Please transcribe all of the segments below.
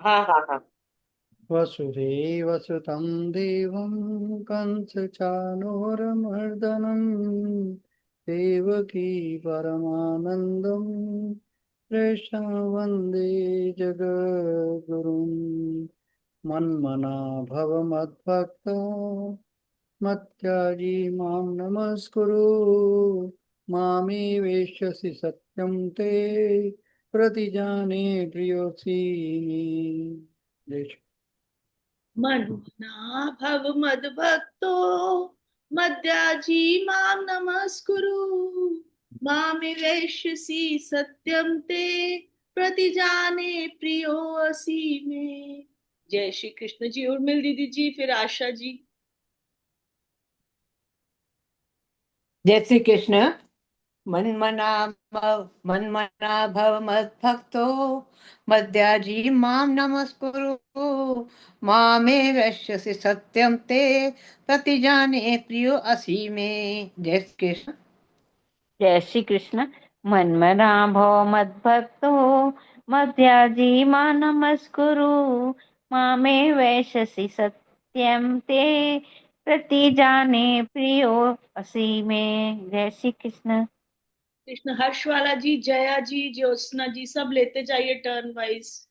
हाँ हाँ हाँ। वसुदेवसुतं देवं कंसचानूरमर्दनं देवकी परमानन्दं कृष्णं वन्दे जगद्गुरुं। मन्मना भव मद्भक्तो मत्याजी मां नमस्कुरु, मामे वेश्यसि सत्यं ते प्रतिजाने प्रियोऽसि मे। मन्मना भव मद्भक्तो मद्याजी मां नमस्कुरु, मामे वैश्यसि सत्यं ते प्रतिजाने प्रियोऽसि मे। जय श्री कृष्ण जी। उर्मिल दीदी जी, फिर आशा जी। जय श्री कृष्ण। मन्मना मन्मना भव मद्भक्तो मद्याजी मां नमस्कुरु, मामे वैश्यसि सत्यं ते प्रतिजाने प्रियो असि मे। जय श्री कृष्ण। जय श्री कृष्ण। मन्मना भव मद्भक्तो मध्याजी मां नमस्कुरु, मामे वैशसि सत्यं ते प्रतिजाने प्रियो असि मे। जय श्री कृष्ण। कृष्ण। हर्षवाला जी, जया जी, ज्योत्सना जी, सब लेते जाइए टर्न वाइज।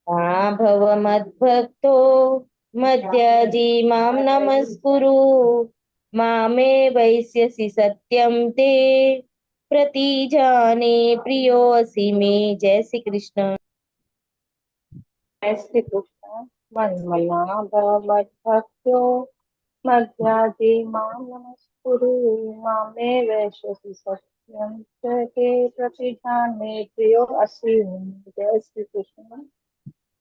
मा भव मद्भक्तो मद्याजी मां नमस्कुरु, मामे वैस्यसि सत्यं ते प्रतिजाने प्रियोऽसि मे। जय श्री कृष्ण। जय श्री कृष्ण। मन्मना भव मद्भक्तो मध्याजी मां नमस्कुरु, मामे वैश्यसि सत्यं ते प्रतिजाने प्रियो असि मे। जय श्री कृष्ण।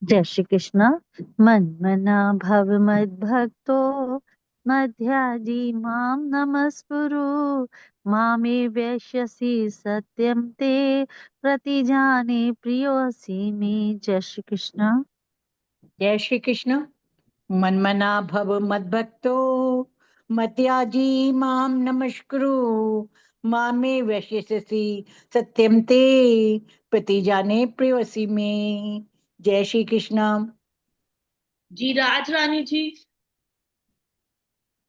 जय श्री कृष्ण। मन्मना भव मद्भक्तो मध्याजी मां नमस्कुरु, मामे वैश्यसि सत्यं ते प्रतिजाने प्रियोऽसि मे। जय श्री कृष्ण। जय श्री कृष्ण। मन्मना भव मद्भक्तो मत्याजी मां नमस्कुरु, मामे वैश्यसि सत्यं ते प्रतिजाने प्रियसी में। जय श्री कृष्ण। जी राज रानी जी,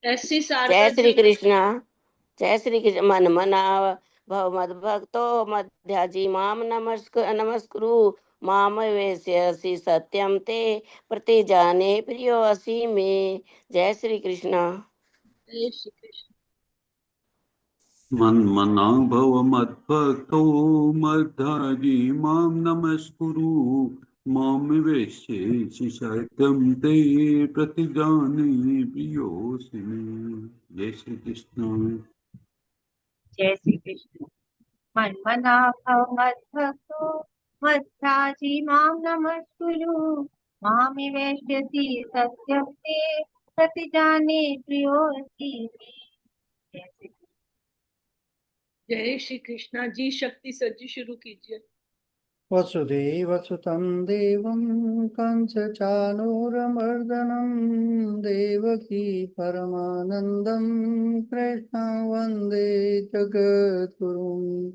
एससी जय शारदा श्री जी। कृष्ण। जय श्री कृष्ण। मन मना भव मद्भक्तो मध्याजी माम नमस्कुरु, माम वेश्यसि सत्यम ते प्रतिजाने प्रियो असि मे। जय श्री कृष्ण। जय श्री कृष्ण। मन्मना भव मद्भक्तो मध्याजी मां नमस्कुरु, मां वेश्येषि सत्यं ते प्रतिजाने प्रियोऽसि मे। जय श्री कृष्ण। जय श्री कृष्ण। मन्मना भव मद्भक्तो मध्याजी मां नमस्कुरु, मामे वैश्यसि सत्यं ते प्रतिजाने प्रियोऽसि मे। जय श्री कृष्ण। जय श्री कृष्णा जी। शक्ति सज्जी शुरू कीजिए। वसुदेवसुतं देवं कंसचानूरमर्दनं देवकी परमानन्दं कृष्णं वन्दे जगद्गुरुं।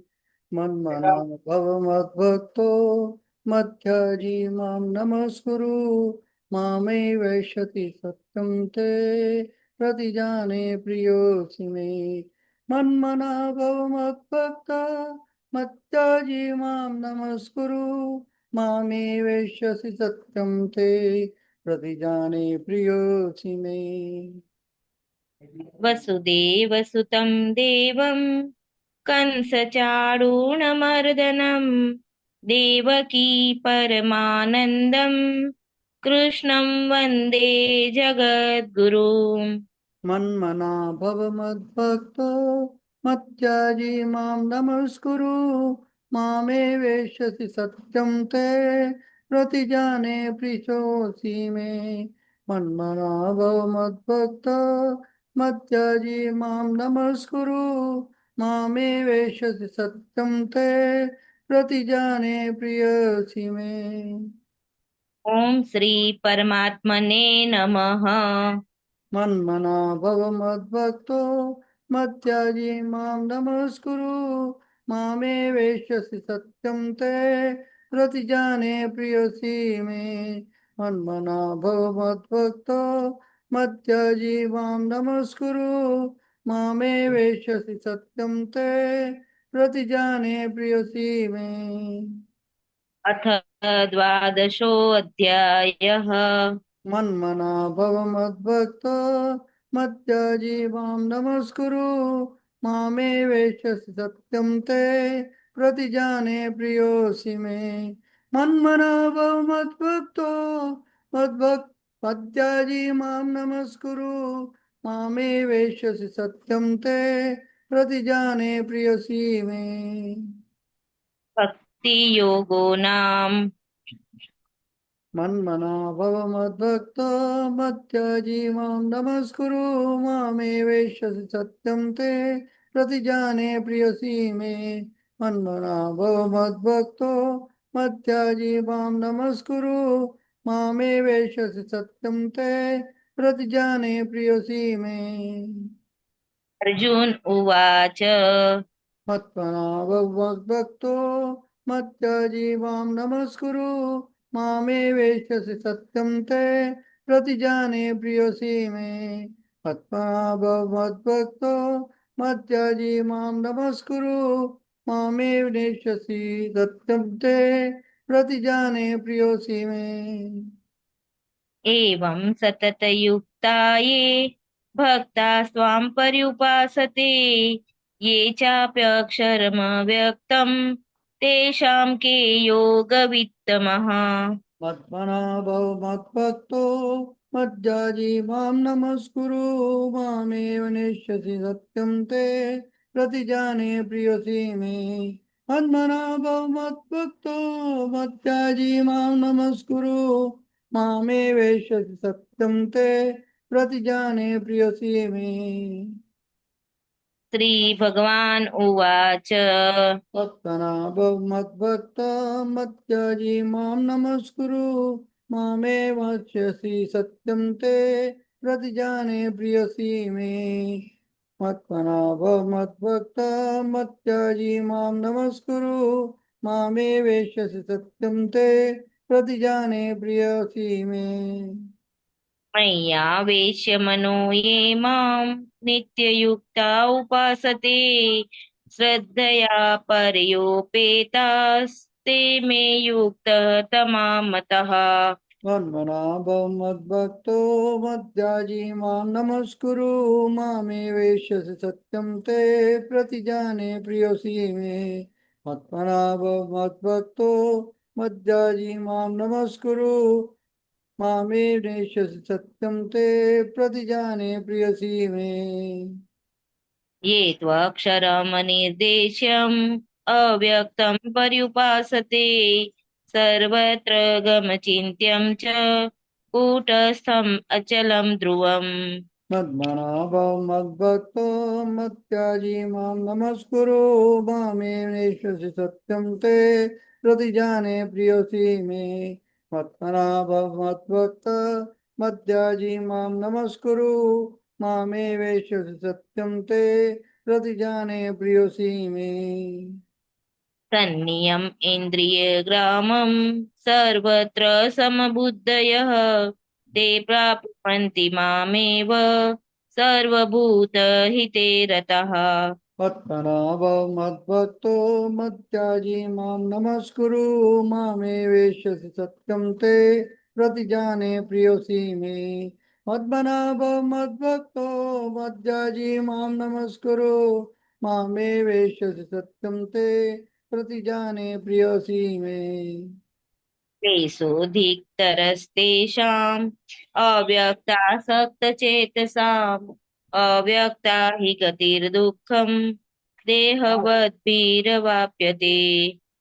मन्मना भव मद्भक्तो मध्याजी मां नमस्कुरु, मामे वैश्यति सत्यं ते प्रतिजाने प्रियोऽसि मे। मन्मना भव मद्भक्ता मत्याजी मां नमस्कुरु, मामे वैश्यसि सत्यं ते प्रतिजाने प्रियोऽसि मे। वसुदेवसुतं देवं कंसचारूणमर्दनं देवकी परमानन्दं कृष्णं वन्दे जगद्गुरुम्। मन्मना भव मद्भक्तो मत्याजी मां नमस्कुरु, मामे वेश्यसि सत्यं ते प्रतिजाने प्रियोऽसि मे। मन्मना भव मद्भक्तो मत्याजी मां नमस्कुरु, मामे वेश्यसि सत्यं ते प्रतिजाने प्रियोऽसि मे। ॐ श्री परमात्मने नमः। मन्मना भव मद्भक्तो मत्याजी मां नमस्कुरु, मामे वेश्यसि सत्यं ते प्रतिजाने प्रियसी मे। मन्मना भव मद्भक्तो मध्याजी मां नमस्कुरु मामे वेश्यसि सत्यं ते प्रतिजाने प्रियसी मे। अथ द्वादशोऽध्यायः। मन्मना भव मद्भक्तो मध्याजी मां नमस्कुरु मामे वेश्यसि सत्यं ते प्रतिजाने प्रियोऽसि मे। मन्मना भव मद्भक्तो मध्याजी मां नमस्कुरु मामे वेश्यसि सत्यं ते प्रतिजाने प्रियसी मे। भक्ति योगो नाम। मन्मना भव मद्भक्तो मध्याजी मां नमस्कुरु मामे वेश्यसि सत्यं ते प्रतिजाने प्रियसी मे। मन्मना भव मद्भक्तो मध्याजी मां नमस्कुरु मामे वेश्यसि सत्यं ते प्रतिजाने प्रियसी मे। अर्जुन उवाच। मत्पनाभक्तो मत्याजी मां नमस्कुरु मामे वेश्यसि सत्यं ते प्रतिजाने प्रियसी मे। मत्पनाभक्तो मत्याजी मां नमस्कुरु मामे वेश्यसि सत्यं ते प्रतिजाने प्रियसी मे। एवं सततयुक्ता ये भक्ता स्वां पर्युपासते ये चाप्यक्षरमव्यक्तं तेषां के योगवित्तमः। मत्मनाभव मद्भक्तो मज्जाजी मां नमस्कुरु मामेव नेष्यसि सत्यं ते प्रतिजाने प्रियसी मे। मन्मनाभव मद्भक्तो मज्जाजी मां नमस्कुरु मामे वेश्यसि सत्यं ते प्रतिजाने प्रियसी मे। श्री भगवान उवाच। मत्मनाभव मद्भक्त मत्याजी मां नमस्कुरु मामे वक्ष्यसि सत्यं ते प्रतिजाने प्रियसी मे। मत्मनाभव मद्भक्त मत्याजी मां नमस्कुरु मामे वेश्यसि सत्यं ते प्रतिजाने प्रियसी मे। मय्यावेश्य मनो ये मां नित्ययुक्ता उपासते श्रद्धया पर्योपेतास्ते मे युक्ततमा मतः। मन्मनाभव मद्भक्तो मध्याजी मां नमस्कुरु मामे वेश्यसि सत्यं ते प्रतिजाने प्रियसी मे। मत्मनाभव मद्भक्तो मध्याजी मां नमस्कुरु मामे वेश्यसि सत्यं ते प्रतिजाने प्रियसी मे। ये त्वक्षरमनिर्देश्यम् अव्यक्तं पर्युपासते सर्वत्र गमचिन्त्यं च कूटस्थम् अचलं ध्रुवम्। मद्मनाभव मद्भक्तो मत्याजी मां नमस्कुरु मामे वेश्यसि सत्यं ते प्रतिजाने प्रियसी मे। मत्मनाभव मद्भक्त मत्याजी मां नमस्कुरु मामे वेश्यसि सत्यं ते प्रतिजाने प्रियसी मे। तन्नियम् इन्द्रियग्रामं सर्वत्र समबुद्धयः ते प्राप्नुवन्ति मामेव सर्वभूतहिते रतः। मत्मनाभव मद्भक्तो मत्याजी मां नमस्कुरु मामे वेश्यसि सत्यं ते प्रतिजाने प्रियसी मे। मद्मनाभव मद्भक्तो मत्याजी मां नमस्कुरु मामे वेश्यसि सत्यं ते प्रतिजाने प्रियसी मे। क्लेशोऽधिकतरस्तेषाम् अव्यक्तासक्तचेतसाम् अव्यक्ता हि गतिर्दुःखम् देहवद्भिरवाप्यते।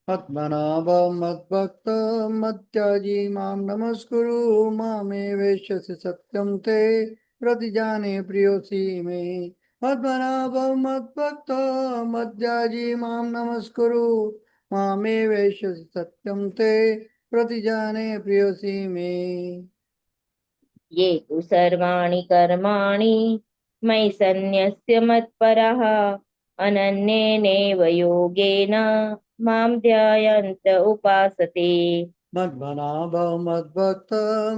मद्मनाभव मद्भक्त मत्याजी मां नमस्कुरु मामे वेश्यसि सत्यं ते प्रतिजाने प्रियसी मे। मद्मनाभव मद्भक्त मत्याजी मां नमस्कुरु मामे वेश्यसि सत्यं ते प्रतिजाने प्रियसी मे। ये तु सर्वाणि कर्माणि मयि सन्न्यस्य मत्परः अनन्येनैव योगेन मां ध्यायन्त उपासते। मद्मनाभव मद्भक्त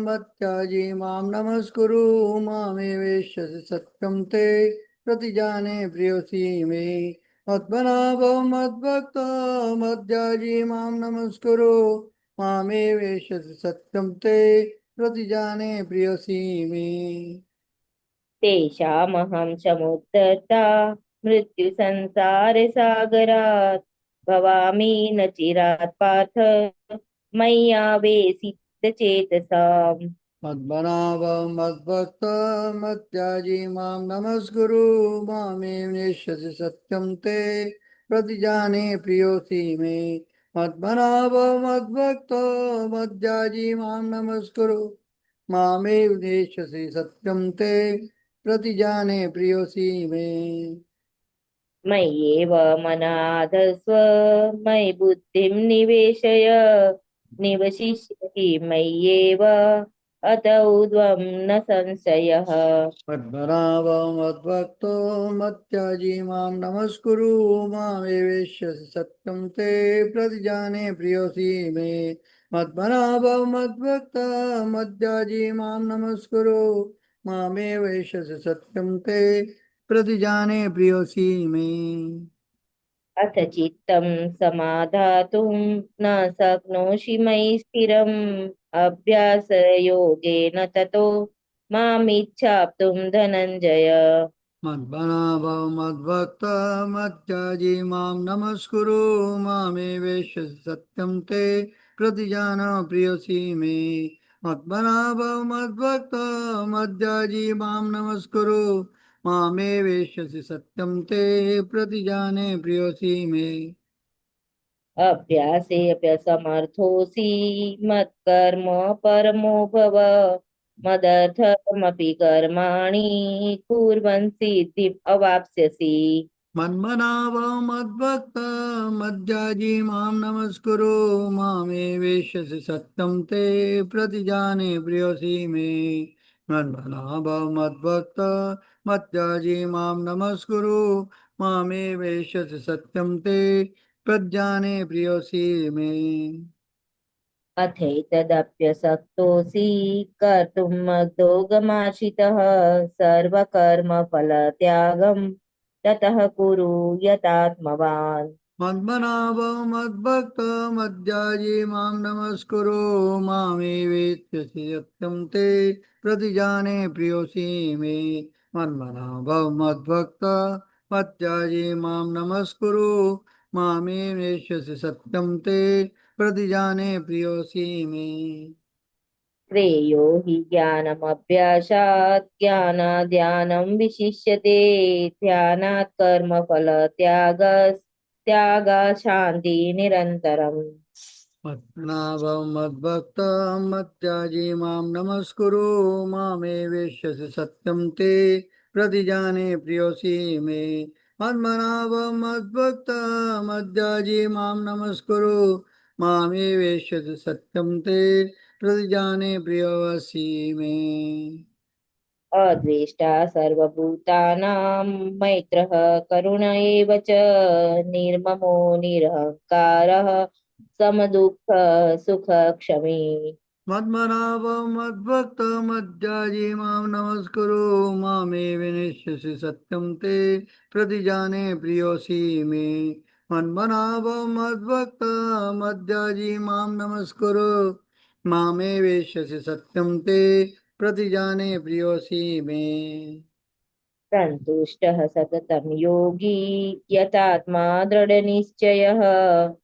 मत्याजी मां नमस्कुरु मामे वेश्यसि सत्यं ते प्रतिजाने प्रियोऽसि मे मद्मनाभव मद्भक्त मद्याजी मां नमस्कुरु मामे वेश्यसि सत्यं ते प्रतिजाने प्रियोऽसि मे तेषामहं समुद्धर्ता मृत्युसंसारसागरात् भवामि न चिरात् पार्थ मय्यावेशितचेतसाम् मद्मनाभव मद्भक्त मत्याजी मां नमस्कुरु मामे नेष्यसि सत्यं ते प्रतिजाने प्रियोऽसि मे मद्मनाभव मद्भक्त मद्याजी मां नमस्कुरु मामे नेष्यसि सत्यं ते प्रतिजाने प्रियोऽसि मे मय्येव मनाधस्व मयि बुद्धिं निवेशय निवशिष्यसि मय्येव अत ऊर्ध्वं न संशयः मद्मनाभव मद्भक्तो मत्याजी मां नमस्कुरु मामे वेश्यसि सत्यं ते प्रतिजाने प्रियोऽसि मे मद्मनाभव मद्भक्त मद्याजी मां नमस्कुरु मामे वेश्यसि सत्यं ते प्रतिजाने प्रियोऽसि मे अथ चित्तं समाधातुं न शक्नोषि मयि स्थिरम् अभ्यासयोगेन ततो मामिच्छाप्तुं धनञ्जय मद्मनाभव मद्भक्त मत्याजी मां नमस्कुरु मामे वेश्यसि सत्यं ते प्रतिजान प्रियोऽसि मे मद्मनाभव मद्भक्त मद्याजी मां नमस्कुरु मामे वेश्यसि सत्यं ते प्रतिजाने प्रियोऽसि मे अभ्यासेऽप्यसमर्थोऽसि मत्कर्म परमो भव मदर्थमपि कर्माणि कुर्वन् सिद्धिम् अवाप्स्यसि मन्मनाभव मद्भक्त मद्याजी मां नमस्कुरु मामे वेश्यसि सत्यं ते प्रतिजाने प्रियोऽसि मे मन्मनाभव मद्भक्त मद्याजी मां नमस्कुरु मामे वेश्यसि सत्यं ते प्रजाने प्रियोऽसि मे अथैतदप्यसक्तोऽसि कर्तुं मद्योगमाश्रितः सर्वकर्मफलत्यागं ततः कुरु यतात्मवान् मन्मनाभव मद्भक्त मद्याजी मां नमस्कुरु मामे वेत्स्यसि सत्यं ते प्रतिजाने प्रियोऽसि मे मन्मनाभव मद्भक्त मद्याजी मां नमस्कुरु मामे वेत्स्यसि सत्यं ते प्रतिजाने प्रियोऽसि मे श्रेयो हि ज्ञानमभ्यासात् ज्ञानाद् विशिष्यते ध्यानात् कर्मफलत्यागात् शान्तिनिरन्तरम् मद्मनाभव मद्भक्त मत्याजी मां नमस्कुरु मामे वेश्यसि सत्यं ते प्रतिजाने प्रियोऽसि मे मन्मनाभव मद्भक्त मद्याजी मां नमस्कुरु मामे वेश्यसि सत्यं ते प्रतिजाने प्रियोऽसि मे अद्वेष्टा सर्वभूतानां मैत्रः करुण एव च निर्ममो निरहङ्कारः समदुःख सुखक्षमी मद्मनाभव मद्भक्त मद्याजी मां नमस्कुरु मामे विनिश्यसि सत्यं ते प्रतिजाने प्रियोऽसि मे मन्मनाभव मद्भक्त मद्याजी मां नमस्कुरु मामे वेश्यसि सत्यं ते प्रतिजाने प्रियोऽसि मे सन्तुष्टः सततं योगी यतात्मा दृढनिश्चयः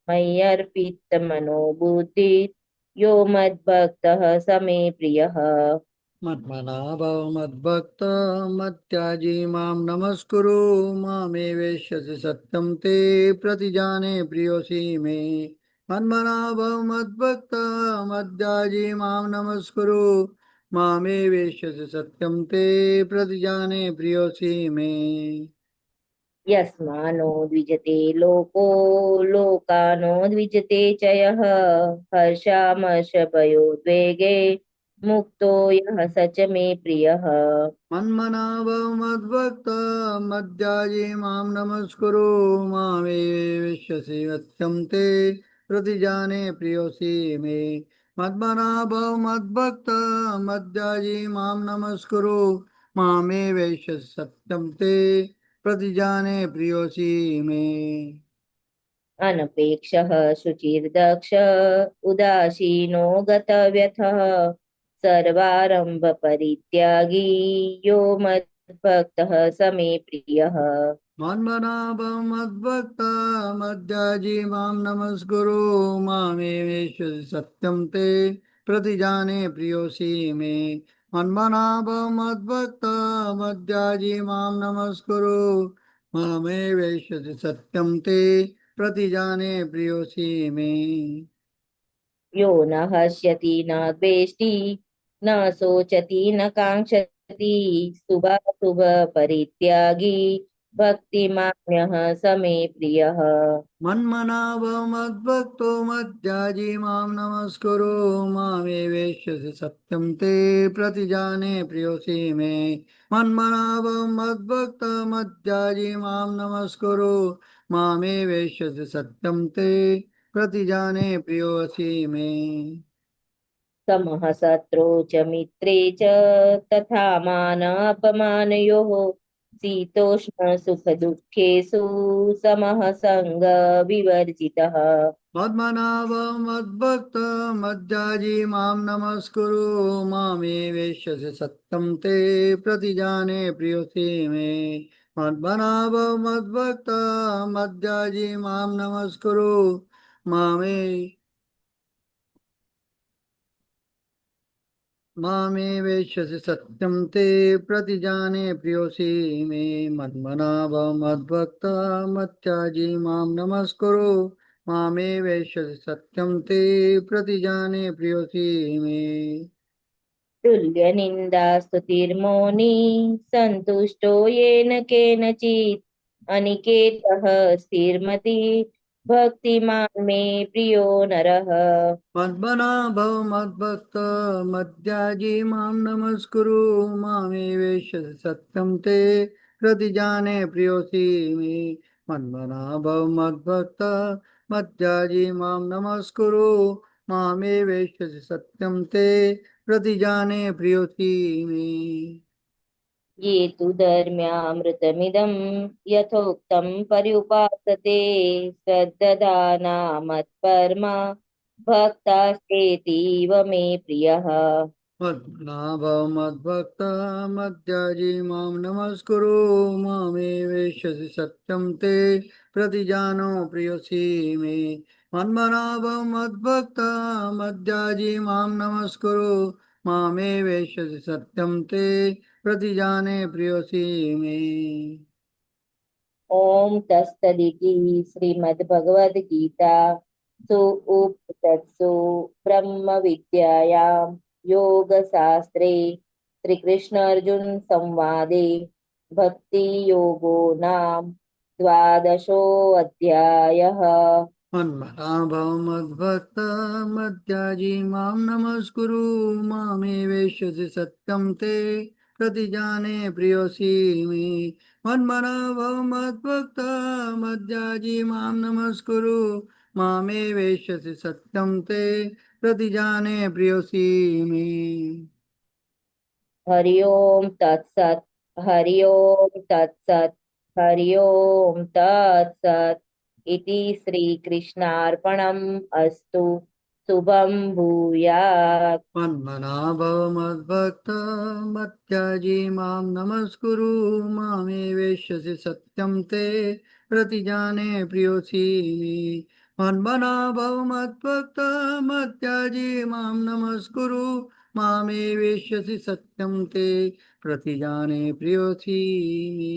मय्यर्पितमनो बुद्धिः यो मद्भक्तः स मे प्रियः मन्मनाभव मद्भक्त मत्याजी मां नमस्कुरु मामे वेश्यसि सत्यं ते प्रतिजाने प्रियोऽसि मे मन्मनाभव मद्भक्त मद्याजी मां नमस्कुरु मामे वेश्यसि सत्यं ते प्रतिजाने प्रियोऽसि मे यस्मानो द्विजते लोको लोकानो द्विजते च यः हर्षामर्षभयोद्वेगे मुक्तो यः स च मे प्रियः मन्मनाभव मद्भक्त मद्याजी मां नमस्कुरु मामे विश्यसि सत्यं ते प्रतिजाने प्रियोऽसि मे मद्मनाभव मद्भक्त मद्याजी मां नमस्कुरु मामे वैश्य सत्यं ते प्रतिजाने प्रियोऽसि मे अनपेक्षः शुचिर्दक्ष उदासीनो गतव्यथः सर्वारंभ परित्यागी यो मद्भक्तः स मे प्रियः मन्मनाभव मद्भक्त मद्याजी मां नमस्कुरु मामे वैश्य सत्यं ते प्रतिजाने प्रियोऽसि मे मन्मनाभव मद्भक्त मद्याजी मां नमस्कुरु मामे वैश्य सत्यं ते प्रतिजाने प्रियोऽसि मे यो न हस्यति न द्वेष्टि न शोचति न काङ्क्षति शुभाशुभ परित्यागी भक्तिमान्यः स मे प्रियः मन्मनाभव मद्भक्तो मद्याजी मां नमस्कुरु मामे वेश्यसि सत्यं ते प्रतिजाने प्रियोऽसि मे मन्मनाभव मद्भक्त मद्याजी मां नमस्कुरु मामे वेश्यसि सत्यं ते प्रतिजाने प्रियोऽसि मे समः शत्रौ च मित्रे च तथा मानापमानयोः शीतोष्ण सुख दुःखेषु समः सङ्ग विवर्जितः पद्मनाभ मद्भक्त मद्याजी मां नमस्कुरु मामे वेश्यसि सत्यं ते प्रतिजाने प्रियोऽसि मे पद्मनाभ मद्भक्त मद्याजी मां नमस्कुरु मामे मामे वेश्यसि सत्यं ते प्रतिजाने प्रियोऽसि मे मन्मनाभ मद्भक्त मत्याजी मां नमस्कुरु मामे वेश्यसि सत्यं ते प्रतिजाने प्रियोऽसि मे तुल्यनिन्दास्तुतिर्मौनी सन्तुष्टो येन केनचित् अनिकेतः स्थिर्मति भक्तिमान् मे प्रियो नरः मद्मनाभ मद्भक्त मद्याजी मां नमस्कुरु मामे वेश्यसि सत्यं ते प्रतिजाने प्रियोऽसि मे मन्मनाभ मद्भक्त मद्याजी मां नमस्कुरु मामे वेश्यसि सत्यं ते प्रतिजाने प्रियोऽसि मे ये तु धर्म्यामृतमिदं यथोक्तं पर्युपासते श्रद्ददाना मत्परमा भक्तास्तेतीव मे प्रियः पद्मनाभ मद्भक्त मद्याजी मां नमस्कुरु मामे वेश्यसि सत्यं ते प्रतिजानो प्रियोऽसि मे पद्मनाभ मद्भक्त मद्याजी मां नमस्कुरु मामे वेश्यसि सत्यं ते प्रतिजाने प्रियोऽसि मे ॐ तत्सदिति श्रीमद्भगवद्गीता सु उपनिषत्सु ब्रह्मविद्यायां योगशास्त्रे श्रीकृष्णार्जुन संवादे भक्तियोगो नाम द्वादशोऽध्यायः मन्मनाभ मद्भक्त मद्याजी मां नमस्कुरु मामे वेश्यसि सत्यं ते प्रतिजाने प्रियोऽसि मे मन्मनाभ मद्भक्त मद्याजी मां नमस्कुरु मामे वेश्यसि सत्यं ते प्रतिजाने प्रियोऽसि मे हरि ओम तत्सत् हरि ओम तत्सत् हरि ओम तत्सत् इति श्रीकृष्णार्पणम् अस्तु शुभं भूयात् मन्मनाभ मद्भक्त मत्याजी मां नमस्कुरु मामे वेश्यसि सत्यं ते प्रतिजाने प्रियोऽसि मे मन्मनाभ मद्भक्त मत्याजी मां नमस्कुरु मामे वेश्यसि सत्यं ते प्रतिजाने प्रियोऽसि मे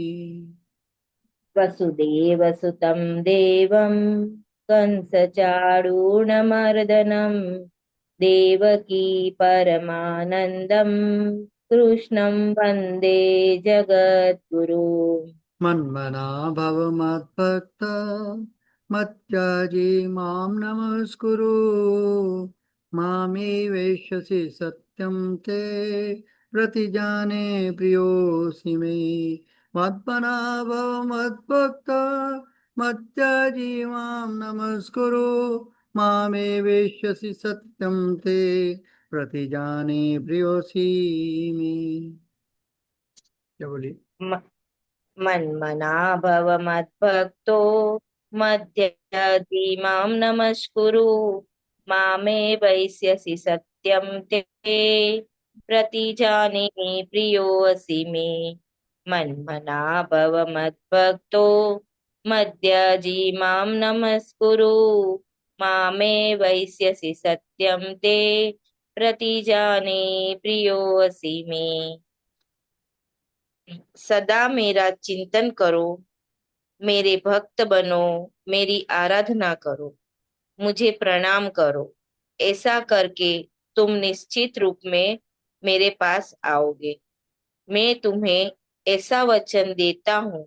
वसुदेवसुतं देवं कंसचाणूरमर्दनं देवकी परमानन्दं कृष्णं वन्दे जगद्गुरुं मन्मना भव मद्भक्त मत्याजी मां नमस्कुरु मामे वेश्यसि सत्यं ते प्रतिजाने प्रियोऽसि मे मन्मना भव मद्भक्त मत्याजी मां नमस्कुरु मामे वेश्यसि सत्यम ते प्रतिजाने प्रियोसी मे। क्या बोली? म- मन्मना भव मद्भक्तो मद्याजी मां नमस्कुरु मामे वैस्यसि सत्यं ते प्रतिजाने प्रियोऽसि मे। मन्मना भव मद्भक्तो मद्याजी मां नमस्कुरु मामे वैस्यसि सत्यं ते प्रतिजाने प्रियोऽसि मे। सदा मेरा चिंतन करो, मेरे भक्त बनो, मेरी आराधना करो, मुझे प्रणाम करो। ऐसा करके तुम निश्चित रूप में मेरे पास आओगे। मैं तुम्हें ऐसा वचन देता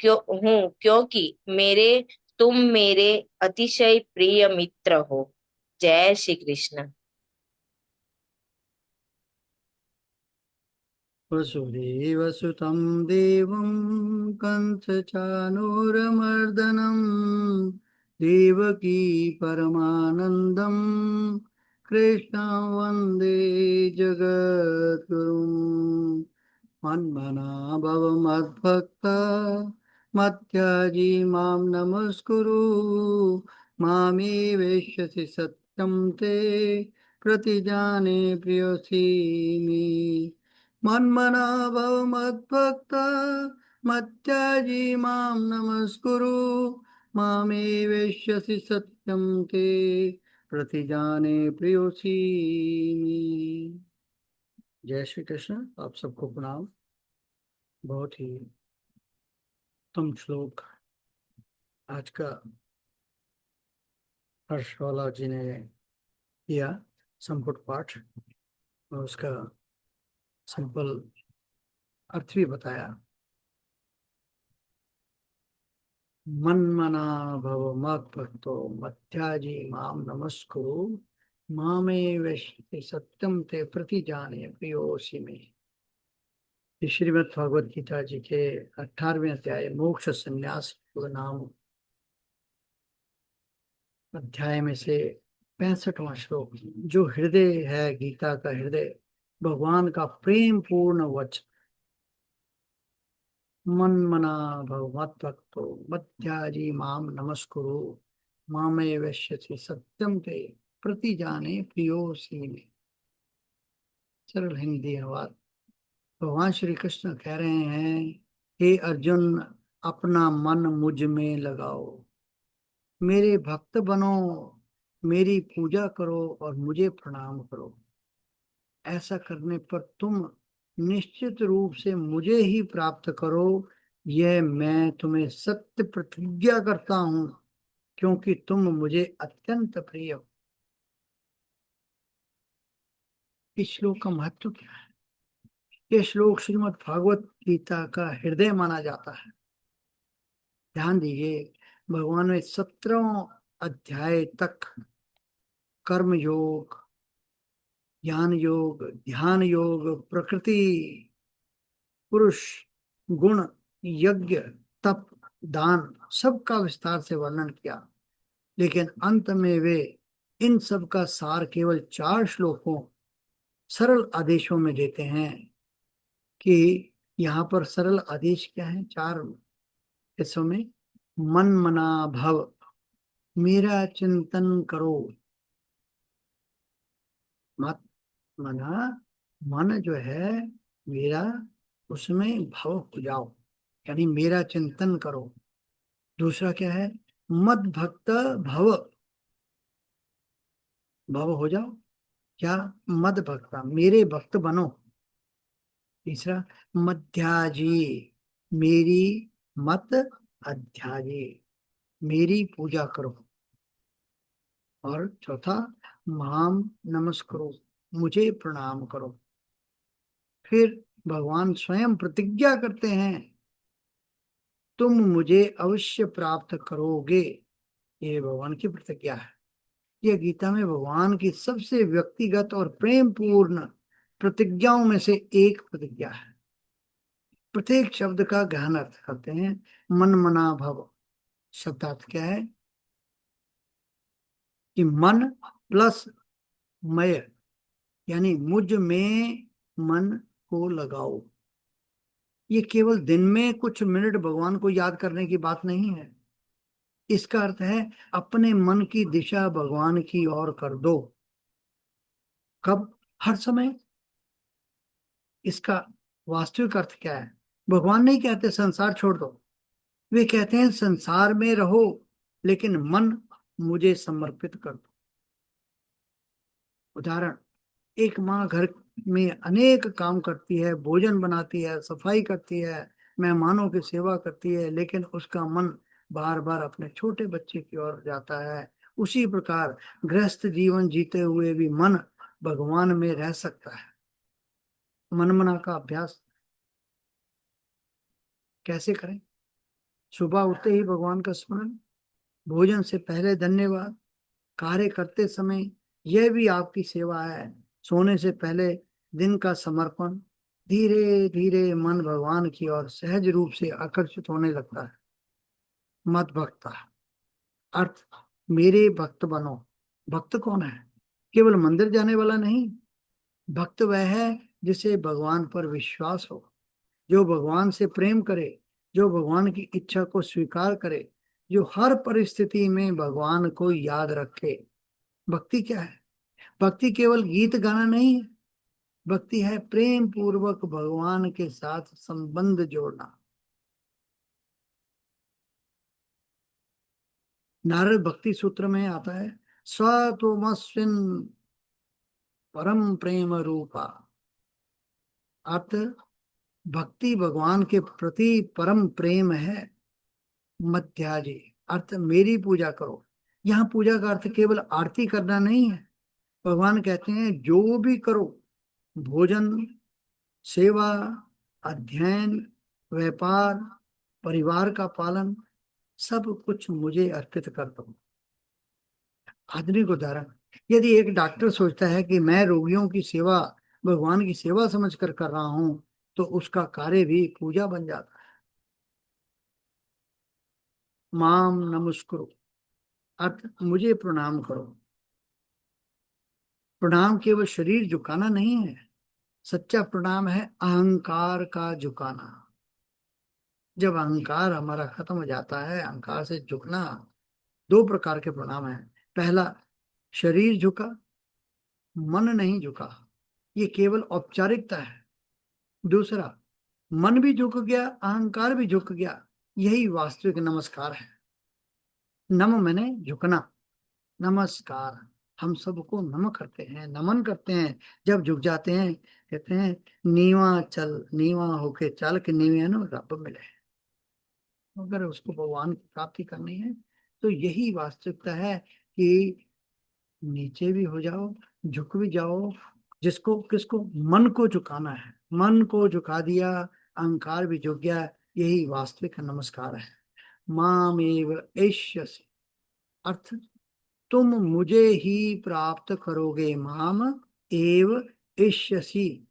क्योंकि तुम मेरे अतिशय प्रिय मित्र हो। जय श्री कृष्ण। वसुदेवसुतं देवं कंसचानूरमर्दनं देवकी परमानन्दं कृष्णं वन्दे जगद्गुरुम्। मन्मना भव मद्भक्ता मत्याजी मां नमस्कुरु मामे वेश्यसि सत्यं ते प्रतिजाने प्रियोऽसि मे। मन्मना भव मद्भक्ता मत्याजी मां नमस्कुरु मामे वेश्यसि सत्यं ते प्रतिजाने प्रियोऽसि मे। जय श्री कृष्ण। आप सबको प्रणाम। बहुत ही उत्तम श्लोक आज का हर्षवाला जी ने किया, संपुट पाठ, और उसका सिंपल अर्थ भी बताया। मन्मना भव मद्भक्तो मध्याजी माम नमस्कुरु मामे वैश्यते सत्यम ते प्रतिजाने प्रियोऽसि मे। श्रीमद् भगवद गीता जी के 18वें अध्याय मोक्ष संन्यास नाम अध्याय में से 65वां श्लोक, जो हृदय है गीता का हृदय, भगवान का प्रेम पूर्ण वचन। मन्मना भव मद्भक्तो मध्याजी माम नमस्कुरु मामे वैश्यसि सत्यम ते प्रतिजाने प्रियोऽसि मे। सरल हिंदी अनुवाद। भगवान श्री कृष्ण कह रहे हैं, हे अर्जुन, अपना मन मुझ में लगाओ, मेरे भक्त बनो, मेरी पूजा करो और मुझे प्रणाम करो। ऐसा करने पर तुम निश्चित रूप से मुझे ही प्राप्त करो। यह मैं तुम्हें सत्य प्रतिज्ञा करता हूं, क्योंकि तुम मुझे अत्यंत प्रिय हो। इस श्लोक का महत्व क्या है? यह श्लोक श्रीमद् भागवत गीता का हृदय माना जाता है। ध्यान दीजिए, भगवान ने 17 अध्याय तक कर्म योग, ज्ञान योग, ध्यान योग, प्रकृति, पुरुष, गुण, यज्ञ, तप, दान, सबका विस्तार से वर्णन किया। लेकिन अंत में वे इन सब का सार केवल 4 श्लोकों, सरल आदेशों में देते हैं। कि यहाँ पर सरल आदेश क्या है 4 हिस्सों में? मन मना भव, मेरा चिंतन करो। मत मना, मन जो है मेरा, उसमें भव हो जाओ, यानी मेरा चिंतन करो। दूसरा क्या है? मद भक्त भव, भव हो जाओ। क्या? मद भक्ता, मेरे भक्त बनो। तीसरा, मध्याजी, मेरी मत अध्याजी, मेरी पूजा करो। और चौथा, माम नमस्करो, मुझे प्रणाम करो। फिर भगवान स्वयं प्रतिज्ञा करते हैं, तुम मुझे अवश्य प्राप्त करोगे। ये भगवान की प्रतिज्ञा है। यह गीता में भगवान की सबसे व्यक्तिगत और प्रेम पूर्ण प्रतिज्ञाओं में से एक प्रतिज्ञा है। प्रत्येक शब्द का गहन अर्थ करते हैं। मन मना भव शब्दार्थ क्या है? कि मन प्लस मय, यानी मुझ में मन को लगाओ। ये केवल दिन में कुछ मिनट भगवान को याद करने की बात नहीं है। इसका अर्थ है अपने मन की दिशा भगवान की ओर कर दो। कब? हर समय। इसका वास्तविक अर्थ क्या है? भगवान नहीं कहते संसार छोड़ दो, वे कहते हैं संसार में रहो लेकिन मन मुझे समर्पित कर दो। उदाहरण, एक माँ घर में अनेक काम करती है, भोजन बनाती है, सफाई करती है, मेहमानों की सेवा करती है, लेकिन उसका मन बार बार अपने छोटे बच्चे की ओर जाता है। उसी प्रकार गृहस्थ जीवन जीते हुए भी मन भगवान में रह सकता है। मनमना का अभ्यास कैसे करें? सुबह उठते ही भगवान का स्मरण, भोजन से पहले धन्यवाद, कार्य करते समय यह भी आपकी सेवा है, सोने से पहले दिन का समर्पण। धीरे धीरे मन भगवान की ओर सहज रूप से आकर्षित होने लगता है। मत भक्ता, अर्थ मेरे भक्त बनो। भक्त कौन है? केवल मंदिर जाने वाला नहीं। भक्त वह है जिसे भगवान पर विश्वास हो, जो भगवान से प्रेम करे, जो भगवान की इच्छा को स्वीकार करे, जो हर परिस्थिति में भगवान को याद रखे। भक्ति क्या है? भक्ति केवल गीत गाना नहीं है। भक्ति है प्रेम पूर्वक भगवान के साथ संबंध जोड़ना। नारद भक्ति सूत्र में आता है, स्वतोमस्विन परम प्रेम रूपा। अर्थ, भक्ति भगवान के प्रति परम प्रेम है। मध्याजी, अर्थ मेरी पूजा करो। यहाँ पूजा का अर्थ केवल आरती करना नहीं है। भगवान कहते हैं जो भी करो, भोजन, सेवा, अध्ययन, व्यापार, परिवार का पालन, सब कुछ मुझे अर्पित कर दो। आधुनिक उदाहरण, यदि एक डॉक्टर सोचता है कि मैं रोगियों की सेवा भगवान की सेवा समझकर कर रहा हूं, तो उसका कार्य भी पूजा बन जाता है। माम नमस्कुरु, अर्थ मुझे प्रणाम करो। प्रणाम केवल शरीर झुकाना नहीं है, सच्चा प्रणाम है अहंकार का झुकाना। जब अहंकार हमारा खत्म हो जाता है, अहंकार से झुकना, दो प्रकार के प्रणाम है। पहला, शरीर झुका, मन नहीं झुका, ये केवल औपचारिकता है। दूसरा, मन भी झुक गया, अहंकार भी झुक गया, यही वास्तविक नमस्कार है। नम मैंने झुकना, नमस्कार हम सबको नम करते हैं, नमन करते हैं। जब झुक जाते हैं, कहते हैं नीवा चल, नीवा होके चल के नीवे नो रब मिले। अगर उसको भगवान की प्राप्ति करनी है तो यही वास्तविकता है कि नीचे भी हो जाओ, झुक भी जाओ। जिसको किसको? मन को झुकाना है। मन को झुका दिया, अहंकार भी झुक गया, यही वास्तविक नमस्कार है। मामेव एष्यसि, अर्थ तुम मुझे ही प्राप्त करोगे। माम एव एष्यसि,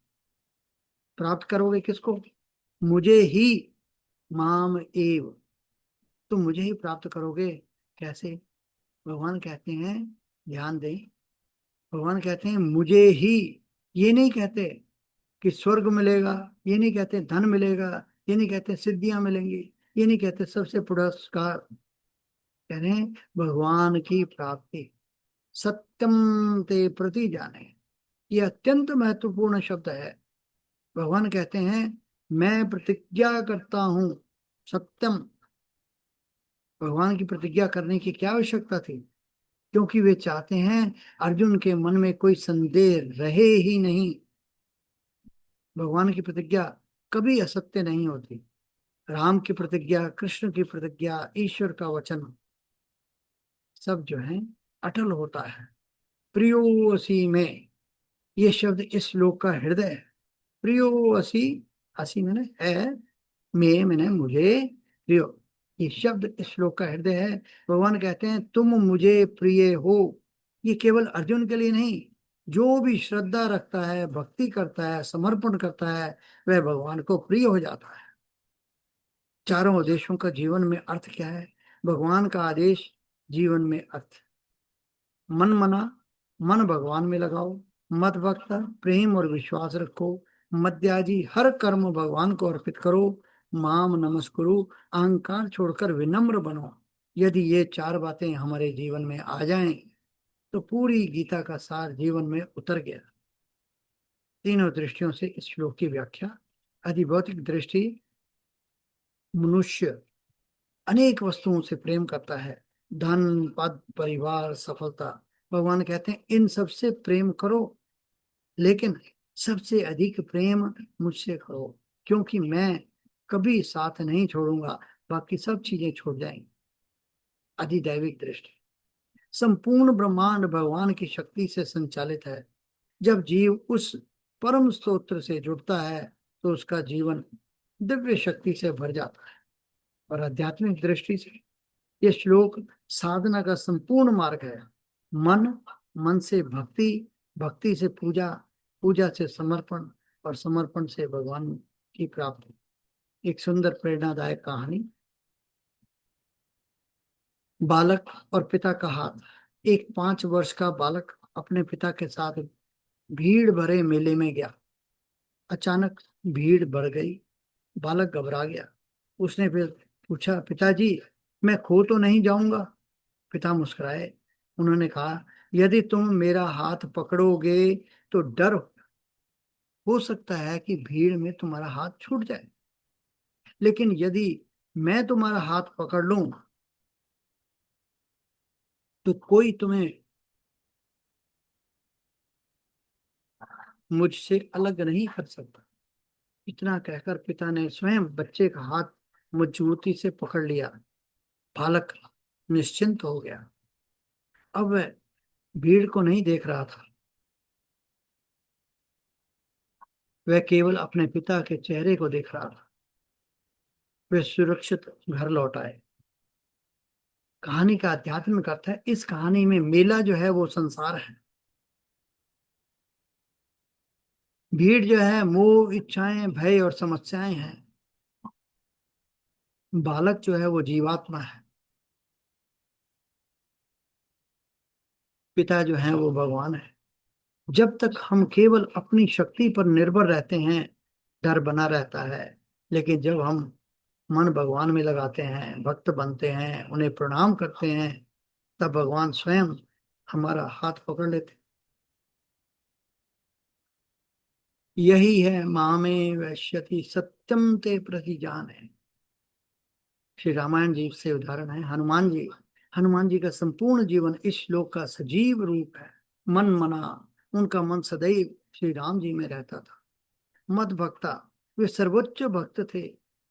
प्राप्त करोगे किसको? मुझे ही। माम एव, तुम मुझे ही प्राप्त करोगे। कैसे? भगवान कहते हैं, ध्यान दें, भगवान कहते हैं मुझे ही। ये नहीं कहते कि स्वर्ग मिलेगा, ये नहीं कहते धन मिलेगा, ये नहीं कहते सिद्धियां मिलेंगी, ये नहीं कहते सबसे पुरस्कार। कह रहे हैं भगवान की प्राप्ति। सत्यम ते प्रति जाने, ये अत्यंत महत्वपूर्ण शब्द है। भगवान कहते हैं मैं प्रतिज्ञा करता हूं। सत्यम, भगवान की प्रतिज्ञा करने की क्या आवश्यकता थी? क्योंकि वे चाहते हैं अर्जुन के मन में कोई संदेह रहे ही नहीं। भगवान की प्रतिज्ञा कभी असत्य नहीं होती। राम की प्रतिज्ञा, कृष्ण की प्रतिज्ञा, ईश्वर का वचन, सब जो है अटल होता है। प्रियोसी में, ये शब्द इस श्लोक का हृदय है। प्रियोसी, असी मैंने है, मैं मैंने मुझे, प्रियो, ये शब्द इस श्लोक का हृदय है। भगवान कहते हैं तुम मुझे प्रिय हो। ये केवल अर्जुन के लिए नहीं, जो भी श्रद्धा रखता है, भक्ति करता है, समर्पण करता है, वह भगवान को प्रिय हो जाता है। चारों आदेशों का जीवन में अर्थ क्या है? भगवान का आदेश जीवन में अर्थ। मन मना, मन भगवान में लगाओ। मत भक्ता, प्रेम और विश्वास रखो। मध्याजी, हर कर्म भगवान को अर्पित करो। माम नमस्कुरु, अहंकार छोड़कर विनम्र बनो। यदि ये चार बातें हमारे जीवन में आ जाएं तो पूरी गीता का सार जीवन में उतर गया। तीनों दृष्टियों से इस श्लोक की व्याख्या। अधिभौतिक दृष्टि, मनुष्य अनेक वस्तुओं से प्रेम करता है, धन, पद, परिवार, सफलता। भगवान कहते हैं इन सब से प्रेम करो, लेकिन सबसे अधिक प्रेम मुझसे करो, क्योंकि मैं कभी साथ नहीं छोड़ूंगा, बाकी सब चीजें छोड़ जाएंगी। अधिदैविक दृष्टि, संपूर्ण ब्रह्मांड भगवान की शक्ति से संचालित है। जब जीव उस परम स्तोत्र से जुड़ता है तो उसका जीवन दिव्य शक्ति से भर जाता है। और आध्यात्मिक दृष्टि से यह श्लोक साधना का संपूर्ण मार्ग है। मन, मन से भक्ति, भक्ति से पूजा, पूजा से समर्पण, और समर्पण से भगवान की प्राप्ति। एक सुंदर प्रेरणादायक कहानी। बालक और पिता का हाथ। एक 5 वर्ष का बालक अपने पिता के साथ भीड़ भरे मेले में गया। अचानक भीड़ बढ़ गई, बालक घबरा गया। उसने फिर पूछा, पिताजी मैं खो तो नहीं जाऊंगा? पिता मुस्कुराए। उन्होंने कहा, यदि तुम मेरा हाथ पकड़ोगे तो डर हो सकता है कि भीड़ में तुम्हारा हाथ छूट जाए, लेकिन यदि मैं तुम्हारा हाथ पकड़ लूं तो कोई तुम्हें मुझसे अलग नहीं कर सकता। इतना कहकर पिता ने स्वयं बच्चे का हाथ मजबूती से पकड़ लिया। बालक निश्चिंत हो गया। अब वह भीड़ को नहीं देख रहा था, वह केवल अपने पिता के चेहरे को देख रहा था। वे सुरक्षित घर लौट आए। कहानी का आध्यात्मिक अर्थ है, इस कहानी में मेला जो है वो संसार है, भीड़ जो है मोह, इच्छाएं, भय और समस्याएं हैं। बालक जो है वो जीवात्मा है, पिता जो है वो भगवान है। जब तक हम केवल अपनी शक्ति पर निर्भर रहते हैं डर बना रहता है, लेकिन जब हम मन भगवान में लगाते हैं, भक्त बनते हैं, उन्हें प्रणाम करते हैं, तब भगवान स्वयं हमारा हाथ पकड़ लेते। यही है मामे वैश्यति सत्यम ते प्रति जान है। श्री रामायण जी से उदाहरण है हनुमान जी। हनुमान जी का संपूर्ण जीवन इस श्लोक का सजीव रूप है। मन मना, उनका मन सदैव श्री राम जी में रहता था। मद भक्ता, वे सर्वोच्च भक्त थे।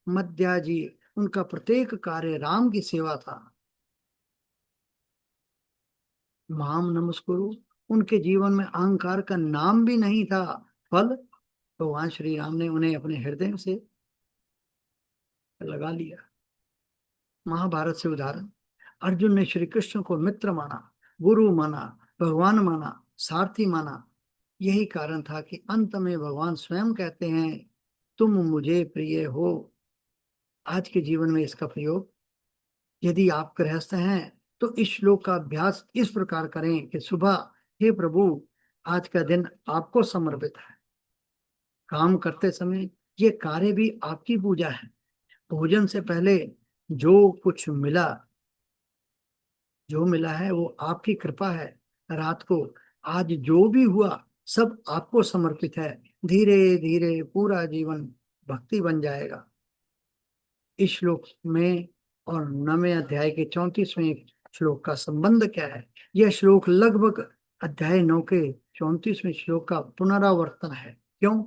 मध्याजी, उनका प्रत्येक कार्य राम की सेवा था। माम नमस्कुरु, उनके जीवन में अहंकार का नाम भी नहीं था। फल, भगवान श्री राम ने उन्हें अपने हृदय से लगा लिया। महाभारत से उदाहरण, अर्जुन ने श्री कृष्ण को मित्र माना, गुरु माना, भगवान माना, सारथी माना। यही कारण था कि अंत में भगवान स्वयं कहते हैं, तुम मुझे प्रिय हो। आज के जीवन में इसका प्रयोग, यदि आप गृहस्थ हैं तो इस श्लोक का अभ्यास इस प्रकार करें कि सुबह, हे प्रभु आज का दिन आपको समर्पित है। काम करते समय ये कार्य भी आपकी पूजा है। भोजन से पहले जो कुछ मिला, जो मिला है वो आपकी कृपा है। रात को आज जो भी हुआ सब आपको समर्पित है। धीरे धीरे पूरा जीवन भक्ति बन जाएगा। इस श्लोक में और 9वें अध्याय के 34वें श्लोक का संबंध क्या है? यह श्लोक लगभग अध्याय 9 के 34वें श्लोक का पुनरावर्तन है। क्यों?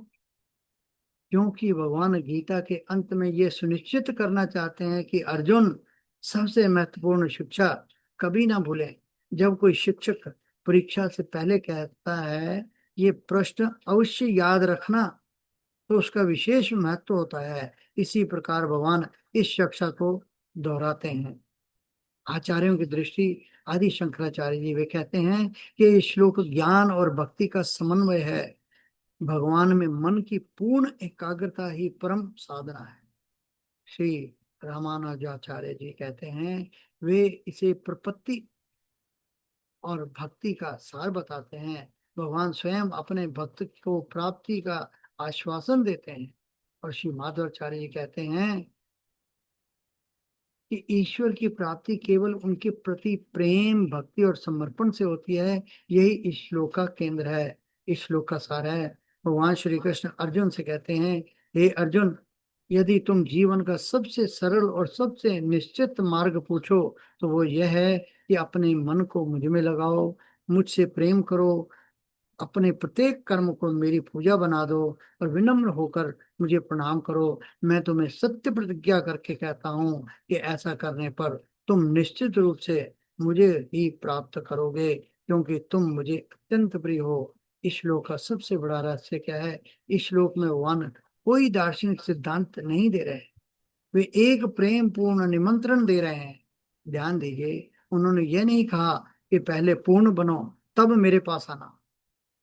क्योंकि भगवान गीता के अंत में यह सुनिश्चित करना चाहते हैं कि अर्जुन सबसे महत्वपूर्ण शिक्षा कभी ना भूलें। जब कोई शिक्षक परीक्षा से पहले कहता है ये प्रश्न अवश्य याद रखना, तो उसका विशेष महत्व होता है। इसी प्रकार भगवान इस शिक्षा को दोहराते हैं। आचार्यों की दृष्टि, आदि शंकराचार्य जी वे कहते हैं कि ये श्लोक ज्ञान और भक्ति का समन्वय है। भगवान में मन की पूर्ण एकाग्रता ही परम साधना है। श्री रामानुजाचार्य जी कहते हैं, वे इसे प्रपत्ति और भक्ति का सार बताते हैं। भगवान स्वयं अपने भक्त को प्राप्ति का आश्वासन देते हैं। और श्री माधवाचार्य जी कहते हैं कि ईश्वर की प्राप्ति केवल उनके प्रति प्रेम, भक्ति और समर्पण से होती है। यही इस श्लोक का केंद्र है, इस श्लोक का सार है। भगवान श्री कृष्ण अर्जुन से कहते हैं, हे अर्जुन, यदि तुम जीवन का सबसे सरल और सबसे निश्चित मार्ग पूछो तो वो यह है कि अपने मन को मुझ में लगाओ, मुझसे प्रेम करो, अपने प्रत्येक कर्म को मेरी पूजा बना दो और विनम्र होकर मुझे प्रणाम करो। मैं तुम्हें सत्य प्रतिज्ञा करके कहता हूँ कि ऐसा करने पर तुम निश्चित रूप से मुझे ही प्राप्त करोगे, क्योंकि तुम मुझे अत्यंत प्रिय हो। इस श्लोक का सबसे बड़ा रहस्य क्या है? इस श्लोक में भगवान कोई दार्शनिक सिद्धांत नहीं दे रहे, वे एक प्रेम पूर्ण निमंत्रण दे रहे हैं। ध्यान दीजिए, उन्होंने ये नहीं कहा कि पहले पूर्ण बनो तब मेरे पास आना।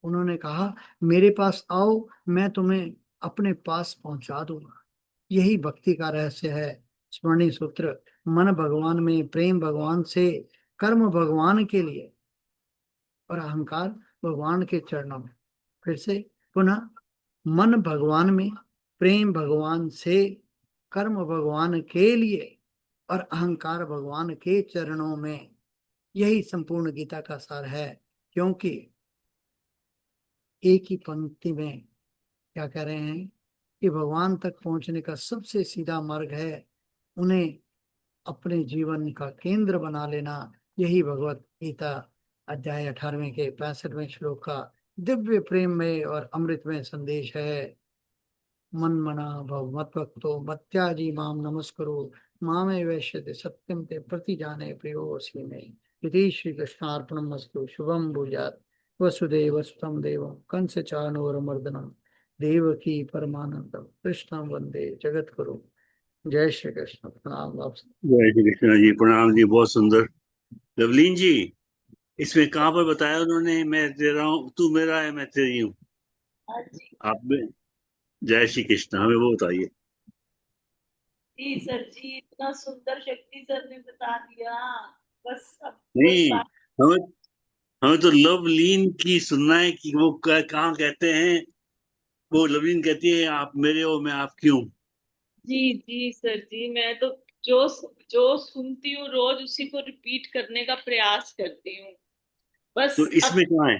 उन्होंने कहा, मेरे पास आओ, मैं तुम्हें अपने पास पहुंचा दूंगा। यही भक्ति का रहस्य है। स्मरणीय सूत्र, मन भगवान में, प्रेम भगवान से, कर्म भगवान के लिए और अहंकार भगवान के चरणों में। फिर से पुनः, मन भगवान में, प्रेम भगवान से, कर्म भगवान के लिए और अहंकार भगवान के चरणों में। यही संपूर्ण गीता का सार है। क्योंकि एक ही पंक्ति में क्या कह रहे हैं कि भगवान तक पहुंचने का सबसे सीधा मार्ग है उन्हें अपने जीवन का केंद्र बना लेना। यही भगवत गीता अध्याय 18वें के 65वें श्लोक का दिव्य प्रेममय और अमृतमय संदेश है। मन मना भव मत भक्तो मत्याजी माम नमस्कुरु मामे वैश्यते सत्यम ते प्रतिजाने प्रियोऽसि मे। इति श्री कृष्णार्पणमस्तु। शुभम भूयात्। वसुदेव सुतं देवं कंस चाणूरमर्दनम देवकी परमानंदम कृष्णं वंदे जगद्गुरु। जय श्री कृष्ण। प्रणाम आप सबको। जय श्री कृष्ण जी, प्रणाम जी, बहुत सुंदर। लवलीन जी, इसमें कहाँ पर बताया उन्होंने, मैं तेरा हूँ तू मेरा है मैं तेरी हूँ? हाँ जी आप में जय श्री कृष्ण, हमें वो बताइए। जी सर जी, इतना सुंदर शक्ति सर ने बता दिया। बस अब वही नहीं, बात। हमें हमें तो लवलीन की सुनना है कि वो कहाँ कहते हैं। वो लवलीन कहती है आप मेरे हो मैं आपकी हूँ। जी जी सर जी, मैं तो जो जो सुनती हूँ रोज उसी को रिपीट करने का प्रयास करती हूँ। तो बस अब इसमें कहाँ है,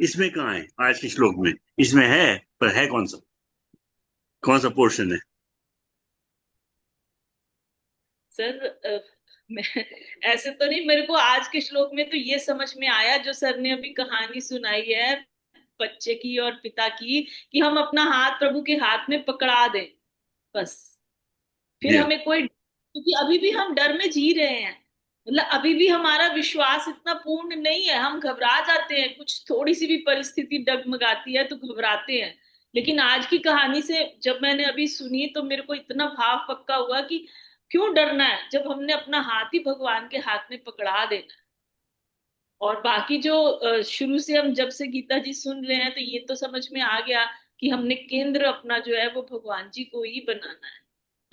इसमें कहाँ है आज के श्लोक में? इसमें है, पर है कौन सा पोर्शन है? सर मैं ऐसे तो नहीं, मेरे को आज के श्लोक में तो ये समझ में आया जो सर ने अभी कहानी सुनाई है बच्चे की और पिता की, कि हम अपना हाथ प्रभु के हाथ में पकड़ा दें बस। फिर जी हाँ। हमें कोई, क्योंकि अभी भी हम डर में जी रहे हैं, मतलब अभी भी हमारा विश्वास इतना पूर्ण नहीं है, हम घबरा जाते हैं, कुछ थोड़ी सी भी परिस्थिति डगमगाती है तो घबराते हैं। लेकिन आज की कहानी से जब मैंने अभी सुनी तो मेरे को इतना भाव पक्का हुआ कि क्यों डरना है जब हमने अपना हाथ ही भगवान के हाथ में पकड़ा देना है। और बाकी जो शुरू से हम जब से गीता जी सुन रहे हैं तो ये तो समझ में आ गया कि हमने केंद्र अपना जो है वो भगवान जी को ही बनाना है।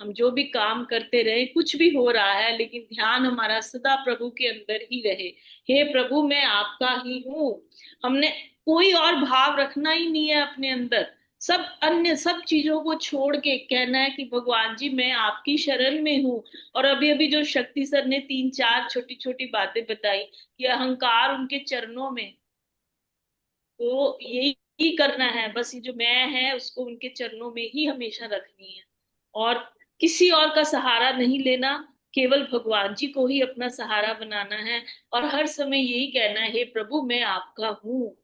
हम जो भी काम करते रहे, कुछ भी हो रहा है, लेकिन ध्यान हमारा सदा प्रभु के अंदर ही रहे। हे प्रभु मैं आपका ही हूँ। हमने कोई और भाव रखना ही नहीं है अपने अंदर। सब अन्य सब चीजों को छोड़ के कहना है कि भगवान जी मैं आपकी शरण में हूँ। और अभी अभी जो शक्ति सर ने 3-4 छोटी छोटी बातें बताई कि अहंकार उनके चरणों में, तो यही करना है बस। ये जो मैं है उसको उनके चरणों में ही हमेशा रखनी है और किसी और का सहारा नहीं लेना, केवल भगवान जी को ही अपना सहारा बनाना है। और हर समय यही कहना है, हे प्रभु मैं आपका हूँ,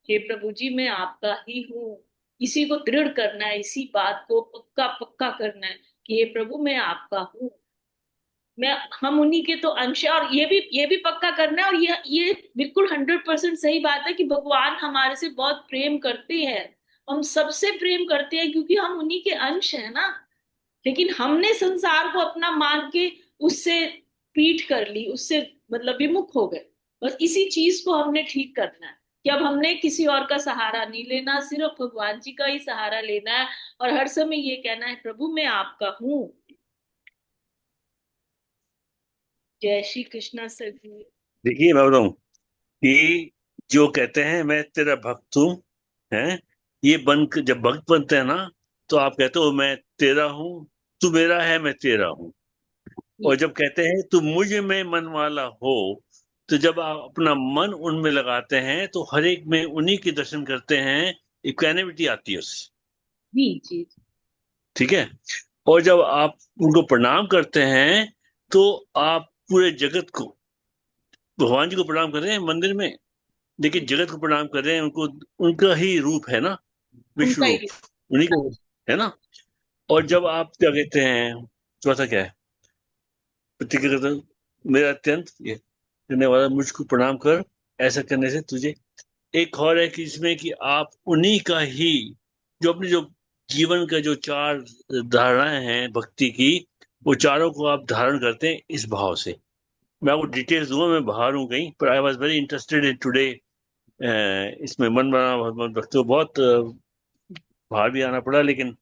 हे प्रभु जी मैं आपका ही हूँ। इसी को दृढ़ करना है, इसी बात को पक्का पक्का करना है कि हे प्रभु मैं आपका हूँ। मैं हम उन्हीं के तो अंश है। और ये भी पक्का करना है, और ये बिल्कुल 100% सही बात है कि भगवान हमारे से बहुत प्रेम करते हैं। हम सबसे प्रेम करते हैं क्योंकि हम उन्हीं के अंश है ना। लेकिन हमने संसार को अपना मान के उससे पीठ कर ली, उससे मतलब विमुख हो गए। बस इसी चीज को हमने ठीक करना है कि अब हमने किसी और का सहारा नहीं लेना, सिर्फ भगवान जी का ही सहारा लेना है। और हर समय ये कहना है, प्रभु मैं आपका हूँ। जय श्री कृष्णा सर जी। देखिए मैं बताऊं, कि जो कहते हैं मैं तेरा भक्त हूँ, है, ये जब भक्त बनते हैं ना, तो आप कहते हो मैं तेरा हूँ, तू मेरा है, मैं तेरा हूँ। और जब कहते हैं तू मुझ में मन वाला हो, तो जब आप अपना मन उनमें लगाते हैं तो हर एक में उन्हीं के दर्शन करते हैं, इक्वानिमिटी आती है उससे। जी जी। ठीक है। और जब आप उनको प्रणाम करते हैं तो आप पूरे जगत को, भगवान जी को प्रणाम कर रहे हैं मंदिर में, लेकिन जगत को प्रणाम कर रहे हैं, उनको, उनका ही रूप है ना, विश्व उनका रूप, ही। उन्हीं को, है ना। और जब आप क्या कहते हैं, चौथा क्या है, प्रतिज्ञा करते हैं, मेरा अत्यंत ये करने वाला मुझको प्रणाम कर, ऐसा करने से तुझे। एक और है कि इसमें कि आप उन्हीं का ही, जो अपनी जो जीवन का जो चार धारणाएं हैं भक्ति की, वो चारों को आप धारण करते हैं इस भाव से। मैं आपको डिटेल्स दूंगा, मैं बाहर हूँ कहीं, पर I was very interested in today. इसमें मन बना भगवत भक्ति को बहुत बाहर भी आना पड़ा, लेकिन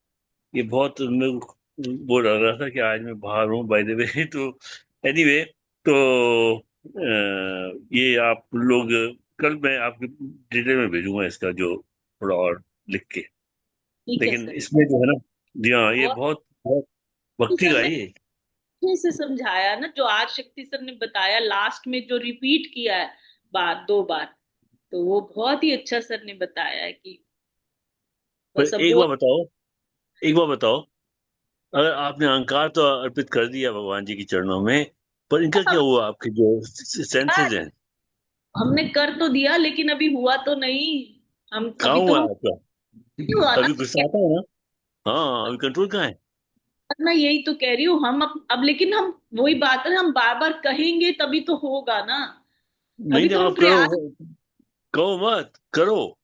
ये बहुत मेरे को वो लग रहा था कि आज मैं बाहर हूँ बाय द वे तो एनीवे, तो ये आप लोग, कल मैं आपके डिटेल में भेजूंगा इसका, जो थोड़ा और लिख के। ठीक है लेकिन सर। इसमें जो है ना, जी हाँ, ये बहुत बहुत बहुत भक्ति सर का ने है ये। अच्छे से समझाया ना, जो आज शक्ति सर ने बताया लास्ट में, जो रिपीट किया है बार 2 बार, तो वो बहुत ही अच्छा सर ने बताया है कि पर बस अब एक बोल। बार बताओ, एक बार बताओ, अगर आपने अहंकार तो अर्पित कर दिया भगवान जी के चरणों में, पर इनका क्या हुआ, आपके जो सेंसेस हैं, हमने कर तो दिया लेकिन अभी हुआ तो नहीं। हम कहाँ अभी तो हुआ हम आपका? नहीं हुआ ना। अभी गुस्सा आता है ना? हाँ, अभी कंट्रोल कहाँ है? मैं यही तो कह रही हूँ, हम अब लेकिन हम वही बात है, हम बार बार कहेंगे तभी तो होगा ना। नहीं अभी नहीं, तो हम आप करो, प्रयास कहो मत करो।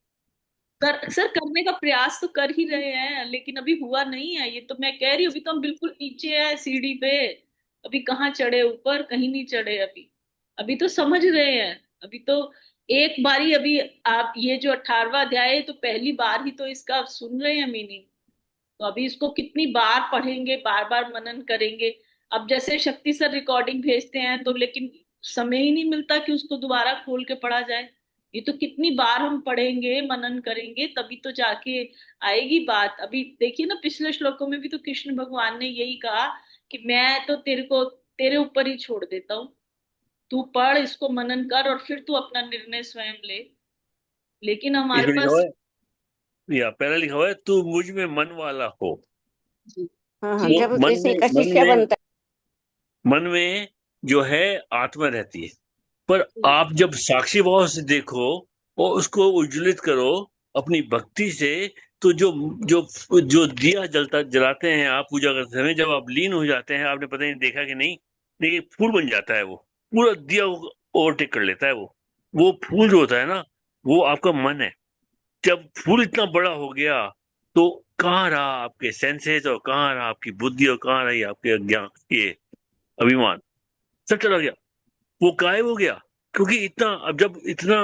सर करने का प्रयास तो कर ही रहे हैं, लेकिन अभी हुआ नहीं है। ये तो मैं कह रही हूँ, अभी तो हम बिल्कुल नीचे है सीढ़ी पे। अभी कहाँ चढ़े ऊपर, कहीं नहीं चढ़े अभी। अभी तो समझ रहे हैं। अभी तो एक बारी अभी, आप ये जो 18वां अध्याय है, तो पहली बार ही तो इसका आप सुन रहे हैं मीनिंग। तो अभी इसको कितनी बार पढ़ेंगे, बार बार मनन करेंगे। अब जैसे शक्ति सर रिकॉर्डिंग भेजते हैं तो, लेकिन समय ही नहीं मिलता कि उसको दोबारा खोल के पढ़ा जाए। ये तो कितनी बार हम पढ़ेंगे, मनन करेंगे, तभी तो जाके आएगी बात। अभी देखिए ना, पिछले श्लोकों में भी तो कृष्ण भगवान ने यही कहा कि मैं तो तेरे को, तेरे ऊपर ही छोड़ देता हूँ। तू पढ़, इसको मनन कर, और फिर तू अपना निर्णय स्वयं ले। लेकिन हमारे इसमें लिखा हुआ पास। है, या पहला लिखा हुआ है, तू मुझ में मन वाला हो। जी हाँ हाँ, जी। वो जब मन किसी में, का शिष्य बनता मन में जो है आत्मा रहती है, पर जी आप जब साक्षी भाव से देखो और उसको उज्ज्वलित करो अपनी भक्ति से, तो जो जो जो दिया जलता जलाते हैं आप पूजा करते समय, जब आप लीन हो जाते हैं, आपने पता नहीं देखा कि नहीं, लेकिन फूल बन जाता है वो, पूरा दिया ओवरटेक कर लेता है वो फूल जो होता है ना, वो आपका मन है। जब फूल इतना बड़ा हो गया, तो कहाँ रहा आपके सेंसेस, और कहाँ रहा आपकी बुद्धि, और कहाँ रही आपके अज्ञान, ये अभिमान, सब चला गया, वो गायब हो गया। क्योंकि इतना, अब जब इतना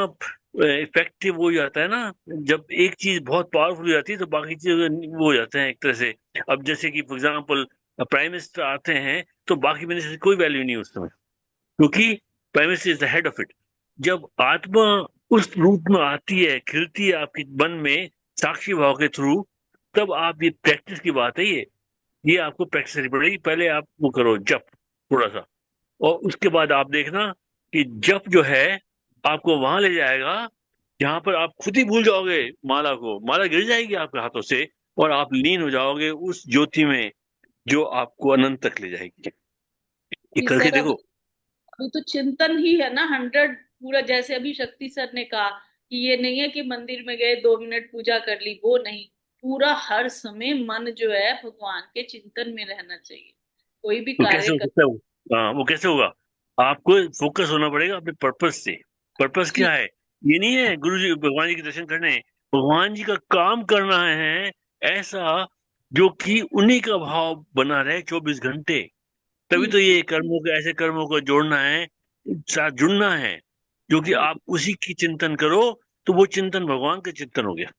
इफेक्टिव हो जाता है ना, जब एक चीज बहुत पावरफुल हो जाती है तो बाकी चीज वो हो जाते हैं एक तरह से। अब जैसे कि फॉर एग्जाम्पल प्राइम मिनिस्टर आते हैं, तो बाकी मिनिस्टर की कोई वैल्यू नहीं है उस समय, क्योंकि prime minister is the head of it. जब आत्मा उस रूप में आती है, खिलती है आपके मन में साक्षी भाव के थ्रू, तब आप, ये प्रैक्टिस की बात है, ये आपको प्रैक्टिस करनी पड़ेगी। पहले आप वो करो जप थोड़ा सा, और उसके बाद आप देखना कि जप जो है आपको वहां ले जाएगा जहां पर आप खुद ही भूल जाओगे माला को, माला गिर जाएगी आपके हाथों से, और आप लीन हो जाओगे उस ज्योति में जो आपको अनंत तक ले जाएगी। ये जी करके सर। देखो। अभी तो चिंतन ही है ना 100 पूरा। जैसे अभी शक्ति सर ने कहा कि ये नहीं है कि मंदिर में गए 2 मिनट पूजा कर ली, वो नहीं। पूरा हर समय मन जो है भगवान के चिंतन में रहना चाहिए, कोई भी तो कार्य कैसे हो कर। सकता है वो? हाँ, वो कैसे होगा? आपको फोकस होना पड़ेगा अपने पर्पस से। पर्पस जी क्या है? ये नहीं है गुरु जी भगवान जी के दर्शन करने, भगवान जी का काम करना है ऐसा जो कि उन्हीं का भाव बना रहे 24 घंटे। तभी जी तो जी। ये कर्मों के, ऐसे कर्मों को जोड़ना है, साथ जुड़ना है, जो कि जी आप उसी की चिंतन करो, तो वो चिंतन भगवान का चिंतन हो गया।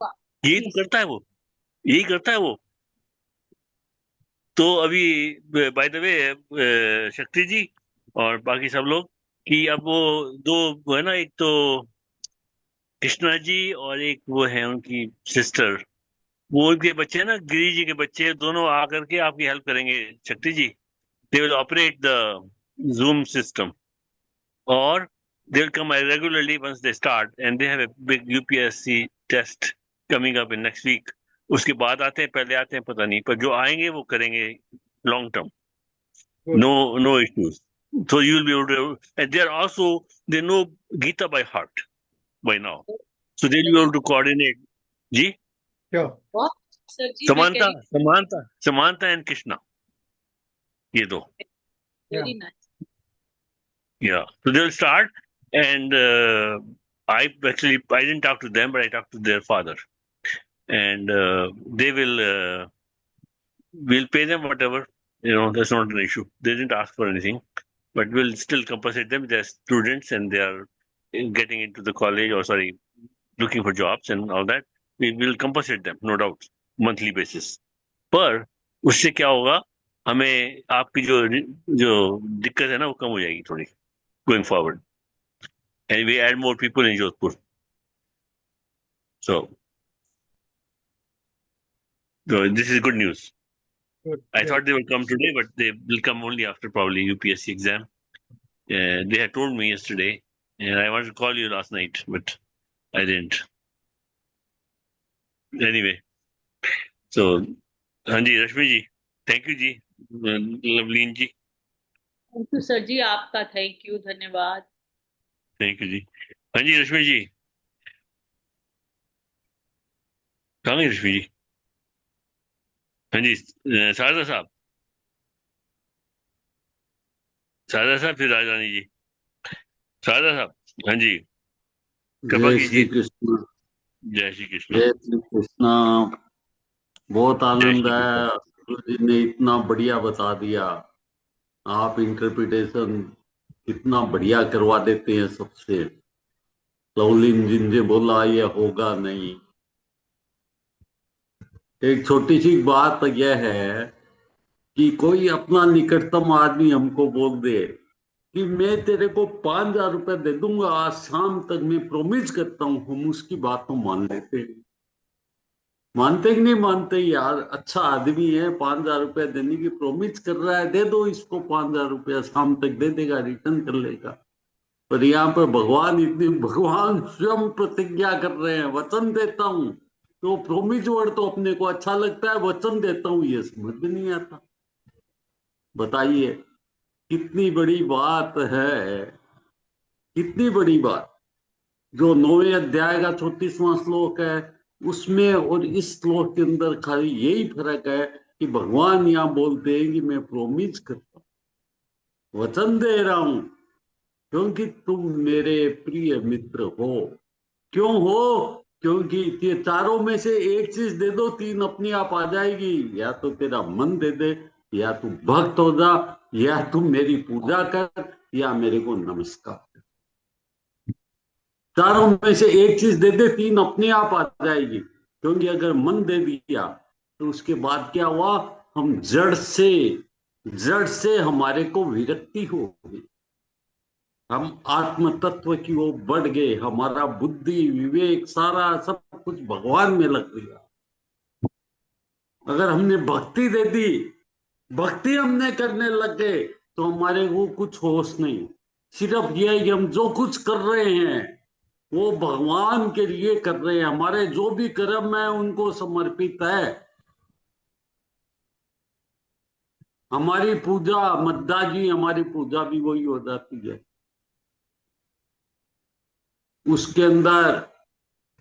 वाह, यही जी तो करता है वो, यही करता है वो। तो अभी बाय द वे शक्ति जी और बाकी सब लोग, कि अब वो दो वो है ना, एक तो कृष्णा जी और एक वो है उनकी सिस्टर, वो उनके बच्चे हैं ना, गिरी जी के बच्चे, दोनों आकर के आपकी हेल्प करेंगे Shakti ji. They will operate the Zoom system, और they will come regularly once they start, and they have a big UPSC test coming up in next week. उसके बाद आते हैं, पहले आते हैं पता नहीं, पर जो आएंगे वो करेंगे long term. Good. No issues. So you will be able to, and they are also, they know Gita by heart by now, so they will be able to coordinate. जी, Sure. बहुत सर जी, मैं समानता कह समानता समानता and Krishna, ये दो. Yeah. Very nice. Yeah, so they'll start, and I didn't talk to them, but I talked to their father, and they we'll pay them whatever, that's not an issue. They didn't ask for anything, but we'll still compensate them. They're students and they are getting into the college, or sorry, looking for jobs and all that. We will compensate them, no doubt, monthly basis. पर उससे क्या होगा, हमें आपकी जो जो दिक्कत है ना वो कम हो जाएगी थोड़ी going forward, and we add more people in Jodhpur. So this is good news. Good. I Yeah. thought they would come today, but they will come only after probably UPSC exam. They had told me yesterday, and I wanted to call you last night, but I didn't. Anyway, so हाँ जी Rashmi ji, thank you जी, Lovleen ji, thank you sir जी, आपका thank you, धन्यवाद। Thank you जी। हाँ जी रश्मि जी, कहाँ गई रश्मि जी? हाँ जी शारदा साहब, शारदा साहब, फिर राजरानी जी, शारदा साहब, हाँ जी, कृपा जय श्री कीजिए। कृष्ण। जय श्री कृष्ण। जय श्री कृष्ण। बहुत जय आनंद श्री है, कृष्ण। गुरु जी ने इतना बढ़िया बता दिया। आप इंटरप्रिटेशन कितना बढ़िया करवा देते हैं सबसे। लवलीन जी ने बोला ये होगा नहीं। एक छोटी सी बात यह है कि कोई अपना निकटतम आदमी हमको बोल दे कि मैं तेरे को 5,000 रुपए दे दूंगा आज शाम तक, मैं प्रॉमिस करता हूँ, हम उसकी बात तो मान लेते हैं। मानते कि नहीं मानते यार? अच्छा आदमी है, 5,000 रुपया देने की प्रॉमिस कर रहा है, दे दो इसको 5,000 रुपया, शाम तक दे देगा, रिटर्न कर लेगा। पर यहाँ पर भगवान स्वयं प्रतिज्ञा कर रहे हैं, वचन देता हूं। तो प्रॉमिस वर्ड तो अपने को अच्छा लगता है, वचन देता हूं ये समझ में नहीं आता। बताइए कितनी बड़ी बात है, कितनी बड़ी बात। जो 9वें अध्याय का 34वां श्लोक है उसमें और इस श्लोक के अंदर खाली यही फर्क है कि भगवान यहाँ बोलते हैं कि मैं प्रोमिस करता हूं, वचन दे रहा हूं, क्योंकि तुम मेरे प्रिय मित्र हो। क्यों हो? क्योंकि ये चारों में से एक चीज दे दो, तीन अपने आप आ जाएगी। या तो तेरा मन दे दे, या तू भक्त हो जा, या तू मेरी पूजा कर, या मेरे को नमस्कार। चारों में से एक चीज दे दे, तीन अपने आप आ जाएगी। क्योंकि अगर मन दे दिया तो उसके बाद क्या हुआ, हम जड़ से हमारे को विरक्ति हो गई, हम आत्म तत्व की ओर बढ़ गए, हमारा बुद्धि विवेक सारा सब कुछ भगवान में लग गया। अगर हमने भक्ति दे दी, भक्ति हमने करने लग गए, तो हमारे को कुछ होश नहीं, सिर्फ यह कि हम जो कुछ कर रहे हैं वो भगवान के लिए कर रहे हैं। हमारे जो भी कर्म है उनको समर्पित है। हमारी पूजा मद्दा जी, हमारी पूजा भी वही हो जाती है। उसके अंदर